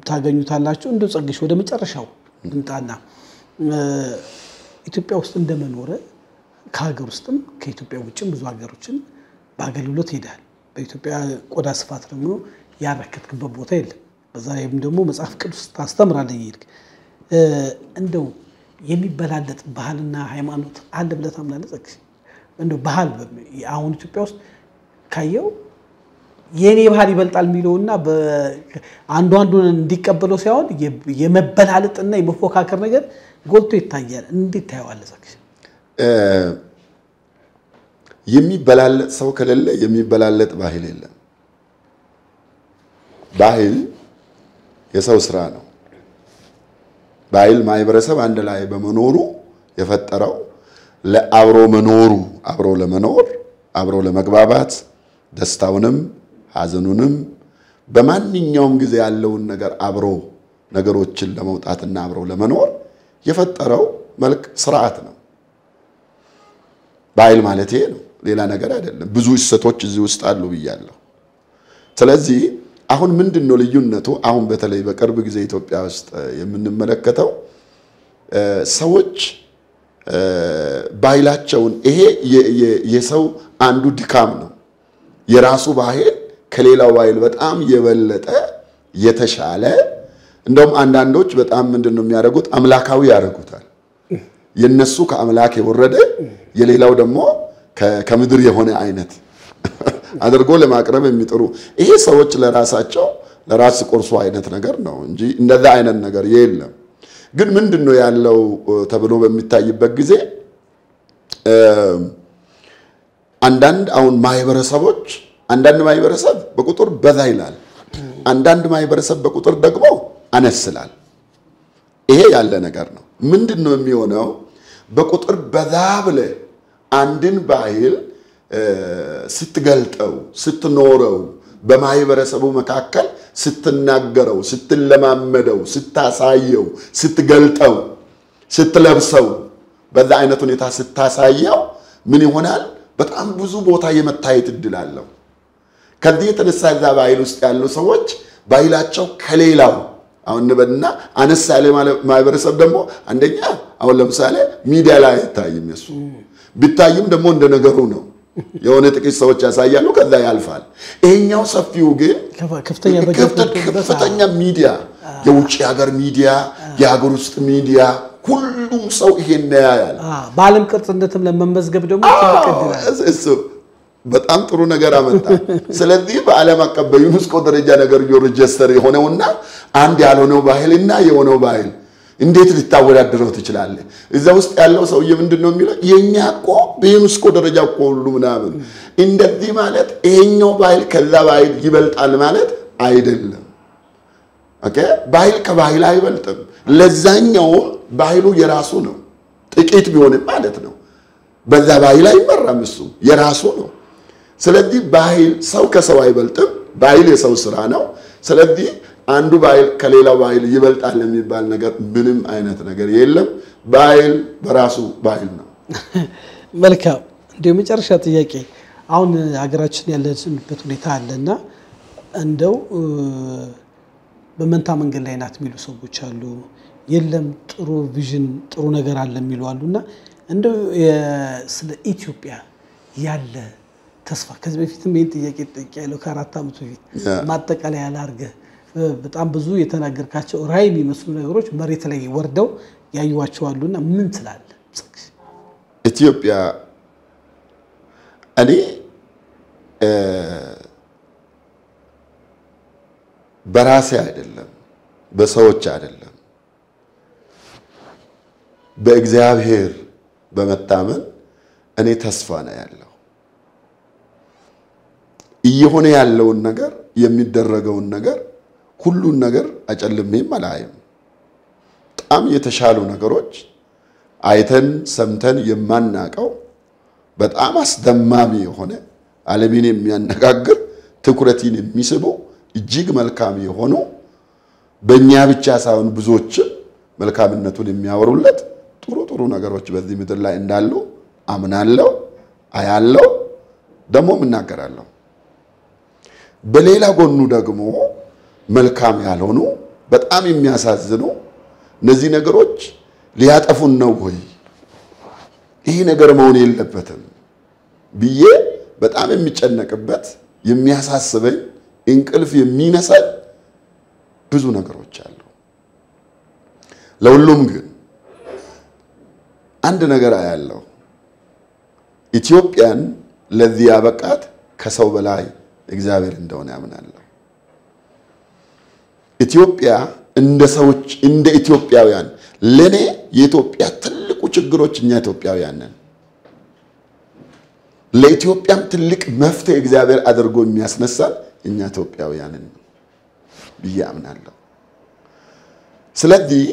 ታገኙታላችሁ እንደው ጸግሽ ወደ መጨረሻው እንጣና ኢትዮጵያ ውስጥ እንደመኖር ከሀገር ውስጥም ከኢትዮጵያ ውጭም ብዙ ሀገሮችን በአገልግሎት ሄዳል በኢትዮጵያ ቆዳ ስፋት ደግሞ ያረከትክበት ቦታ የለም በዛም ደግሞ መጽሐፍ ቅዱስ ታስተምራለህ ይልክ እንደው የሚበላለጥ ባህልና ሃይማኖት አለ ብለህ ታምናለህ ጸግሽ እንደው ባህል አሁን ኢትዮጵያ ውስጥ ካየው የኔ ባህል ይበልጣል ሚለውና አንዱን እንዲቀበለው ሳይሆን የመበላለጥና የመፎካከር ነገር ጎልቶ ይታያል እንዴት ታያዋለህ ጸግሽ የሚበላለጥ ሰው ከሌለ የሚበላለጥ ባህል የለም ባህል የሰው ስራ ነው ባህል ማይበረሰብ አንድ ላይ በመኖሩ የፈጠረው ለአብሮ መኖሩ አብሮ ለመኖር አብሮ ለመግባባት ደስታውንም ሐዘኑንም በማንኛውም ጊዜ ያለውን ነገር አብሮ ነገሮችን ለመውጣትና አብሮ ለመኖር የፈጠረው መልክ ስርዓት ነው ባህል ማለት ይሄ ነው ሌላ ነገር አይደለም ብዙ እሰቶች እዚህ ውስጥ አሉ ብያለሁ ስለዚህ አሁን ምንድነው ልዩነቱ አሁን በተለይ በቅርብ ጊዜ ኢትዮጵያ ውስጥ የምንመለከተው ሰዎች ባህላቸውን ይሄ የሰው አንዱ ድካም ነው የራሱ ባህል ከሌላው ባህል በጣም የበለጠ የተሻለ እንደውም አንዳንዶች በጣም ምንድነው የሚያደርጉት አምላካዊ ያደርጉታል የነሱ ከአምላክ የወረደ የሌላው ደግሞ ከምድር የሆነ አይነት አድርጎ ለማቅረብ የሚጥሩ ይሄ ሰዎች ለራስ ቆርሶ አይነት ነገር ነው እንጂ እንደዛ አይነት ነገር የለም ግን ምንድነው ያለው ተብሎ በሚታይበት ጊዜ አንዳንድ አሁን ማህበረሰቦች አንዳንድ ማህበረሰብ በቁጥር በዛ ይላል አንዳንድ ማህበረሰብ በቁጥር ደግሞ አነስላል ይሄ ያለ ነገር ነው ምንድነው የሚሆነው በቁጥር በዛ ብለ አንድን ባህል ስትገልጠው ስትኖረው በማህበረሰቡ መካከል ስትናገረው ስትለማመደው ስታሳየው ስትገልጠው ስትለብሰው በዛ አይነት ሁኔታ ስታሳየው ምን ይሆናል በጣም ብዙ ቦታ የመታየት እድል አለው ከዚህ የተነሳ እዛ ባህል ውስጥ ያሉ ሰዎች ባህላቸው ከሌላው አሁን ነበርና አነስ ያለ ማህበረሰብ ደግሞ አንደኛ አሁን ለምሳሌ ሚዲያ ላይ አይታይም እሱ ቢታይም ደግሞ እንደ ነገሩ ነው የሆነ ጥቂት ሰዎች ያሳያሉ ከዛ ያልፋል ይሄኛው ሰፊው ግን ከፍተኛ ሚዲያ የውጭ ሀገር ሚዲያ የሀገር ውስጥ ሚዲያ ሁሉም ሰው ይሄን ያያል በዓለም ቅርጽነትም ለመመዝገብ ደግሞ እሱ በጣም ጥሩ ነገር አመጣ ስለዚህ በዓለም አቀፍ በዩኔስኮ ደረጃ ነገር ሬጅስተር የሆነውና አንድ ያልሆነው ባህልና የሆነው ባህል እንዴት ሊታወዳደረው ይችላል እዛ ውስጥ ያለው ሰውዬ ምንድነው የሚለው የኛቆ በዩኔስኮ ደረጃ ሁሉ ምናምን እንደዚህ ማለት ይሄኛው ባህል ከዛ ባህል ይበልጣል ማለት አይደለም ኦኬ ባህል ከባህል አይበልጥም ለዛኛው ባህሉ የራሱ ነው ጥቂት ቢሆንም ማለት ነው በዛ ባህል አይመራም እሱ የራሱ ነው ስለዚህ ባህል ሰው ከሰው አይበልጥም ባህል የሰው ስራ ነው ስለዚህ አንዱ ባህል ከሌላው ባህል ይበልጣል የሚባል ነገር ምንም አይነት ነገር የለም ባህል በራሱ ባህል ነው መልካም እንደው መጨረሻ ጥያቄ አሁን ሀገራችን ያለችበት ሁኔታ አለና እንደው በመንታ መንገድ ላይ ናት የሚሉ ሰዎች አሉ የለም ጥሩ ቪዥን ጥሩ ነገር አለ የሚሉ አሉና እንደው ስለ ኢትዮጵያ ያለ ተስፋ ከዚህ በፊትም ይሄን ጥያቄ ጠይቄያለሁ ከ4 አመት በፊት ማጠቃለያ ያላርገ በጣም ብዙ የተናገርካቸው ራይ የሚመስሉ ነገሮች መሬት ላይ ወርደው ያዩዋቸው አሉና ምን ትላል ኢትዮጵያ እኔ በራሴ አይደለም በሰዎች አይደለም በእግዚአብሔር በመታመን እኔ ተስፋ ነው ያለው እየሆነ ያለውን ነገር የሚደረገውን ነገር ሁሉን ነገር አጨልሜም አላየም በጣም የተሻሉ ነገሮች አይተን ሰምተን የማናቀው በጣም አስደማሚ የሆነ ዓለምን የሚያነጋግር ትኩረትን የሚስቡ እጅግ መልካም የሆኑ በእኛ ብቻ ሳይሆን ብዙዎች መልካምነቱን የሚያወሩለት ጥሩ ነገሮች በዚህ ምድር ላይ እንዳሉ አምናለሁ አያለሁ ደግሞ እናገራለሁ በሌላ ጎኑ ደግሞ መልካም ያልሆኑ በጣም የሚያሳዝኑ እነዚህ ነገሮች ሊያጠፉን ነው ወይ ይሄ ነገር መሆን የለበትም ብዬ በጣም የሚጨነቅበት የሚያሳስበኝ እንቅልፍ የሚነሳኝ ብዙ ነገሮች አሉ ለሁሉም ግን አንድ ነገር አያለው ኢትዮጵያን ለዚህ ያበቃት ከሰው በላይ እግዚአብሔር እንደሆነ ያምናለሁ ኢትዮጵያ እንደ ሰዎች እንደ ኢትዮጵያውያን ለኔ የኢትዮጵያ ትልቁ ችግሮች እኛ ኢትዮጵያውያን ነን ለኢትዮጵያም ትልቅ መፍትሄ እግዚአብሔር አድርጎ የሚያስነሳል እኛ ኢትዮጵያውያንን ብዬ አምናለሁ ስለዚህ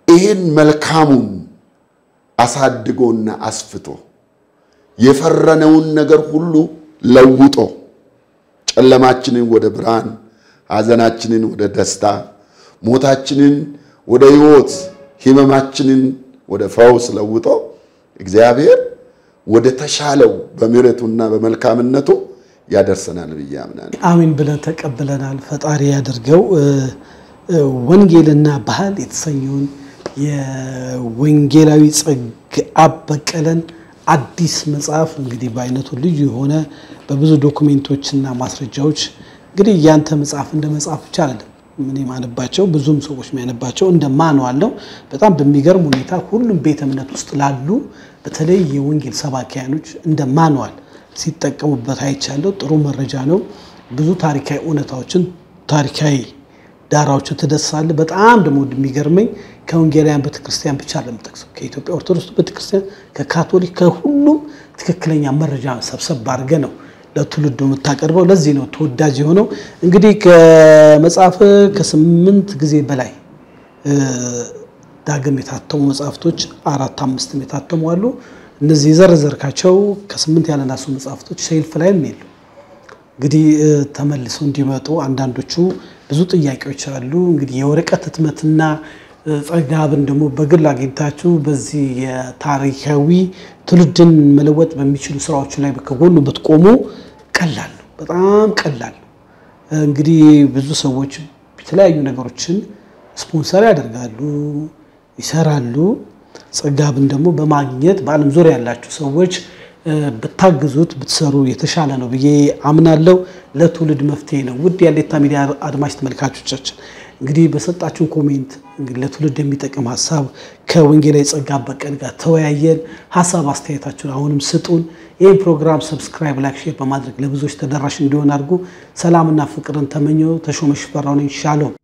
ይሄን መልካሙን አሳድጎና አስፍቶ የፈረነውን ነገር ሁሉ ለውጦ ጨለማችንን ወደ ብርሃን ሐዘናችንን ወደ ደስታ ሞታችንን ወደ ሕይወት ህመማችንን ወደ ፈውስ ለውጦ እግዚአብሔር ወደ ተሻለው በመረቱና በመልካምነቱ ያደርሰናል ብዬ አምናለሁ አሜን ብለን ተቀበለናል ፈጣሪ ያድርገው ወንጌልና ባህል የተሰኘውን የወንጌላዊ ጸጋብ በቀለን አዲስ መጽሐፍ እንግዲህ በአይነቱ ልዩ የሆነ በብዙ ዶክመንቶችና ማስረጃዎች እንግዲህ ያንተ መጽሐፍ እንደ መጽሐፍ ብቻ አይደለም ምን የማነባቸው ብዙም ሰዎች የሚያነባቸው እንደ ማኑዋል ነው በጣም በሚገርም ሁኔታ ሁሉም ቤተ እምነት ውስጥ ላሉ በተለይ የወንጌል ሰባኪያኖች እንደ ማኑዋል ሲጠቀሙበት አይቻለሁ ጥሩ መረጃ ነው ብዙ ታሪካዊ እውነታዎችን ታሪካዊ ዳራዎችን ተደሳለ በጣም ደግሞ የሚገርመኝ ከወንጌላውያን ቤተክርስቲያን ብቻ ለምጠቅሰው ከኢትዮጵያ ኦርቶዶክስ ቤተክርስቲያን ከካቶሊክ ከሁሉም ትክክለኛ መረጃ ሰብሰብ አድርገ ነው ለትውልዱ የምታቀርበው ለዚህ ነው ተወዳጅ የሆነው እንግዲህ ከመጽሐፍ ከ8 ጊዜ በላይ ዳግም የታተሙ መጽሐፍቶች 4-5 የታተሙ አሉ እነዚህ ዘርዘርካቸው ከ8 ያለናሱ መጽሐፍቶች ሼልፍ ላይ ነው እንግዲህ ተመልሰው እንዲመጡ አንዳንዶቹ ብዙ ጥያቄዎች አሉ እንግዲህ የወረቀት ህትመትና ጸጋብን ደግሞ በግል አግኝታችሁ በዚህ የታሪካዊ ትውልድን መለወጥ በሚችሉ ስራዎች ላይ ከጎኑ ብትቆሙ ቀላል በጣም ቀላል እንግዲህ ብዙ ሰዎች የተለያዩ ነገሮችን ስፖንሰር ያደርጋሉ ይሰራሉ ጸጋብን ደግሞ በማግኘት በአለም ዙሪያ ያላችሁ ሰዎች በታግዙት ብትሰሩ የተሻለ ነው ብዬ አምናለሁ ለትውልድ መፍትሄ ነው ውድ ያሌታ ሚዲያ አድማጭ ተመልካቾቻችን እንግዲህ በሰጣችሁን ኮሜንት እንግዲህ ለትውልድ የሚጠቅም ሐሳብ ከወንጌላዊ ጸጋብ በቀለ ጋር ተወያየን ሐሳብ አስተያየታችሁን አሁንም ስጡን ይሄን ፕሮግራም ሰብስክራይብ ላይክ ሼር በማድረግ ለብዙዎች ተደራሽ እንዲሆን አድርጉ ሰላምና ፍቅርን ተመኘው ተሾመ ሽፈራው ነኝ ሻሎም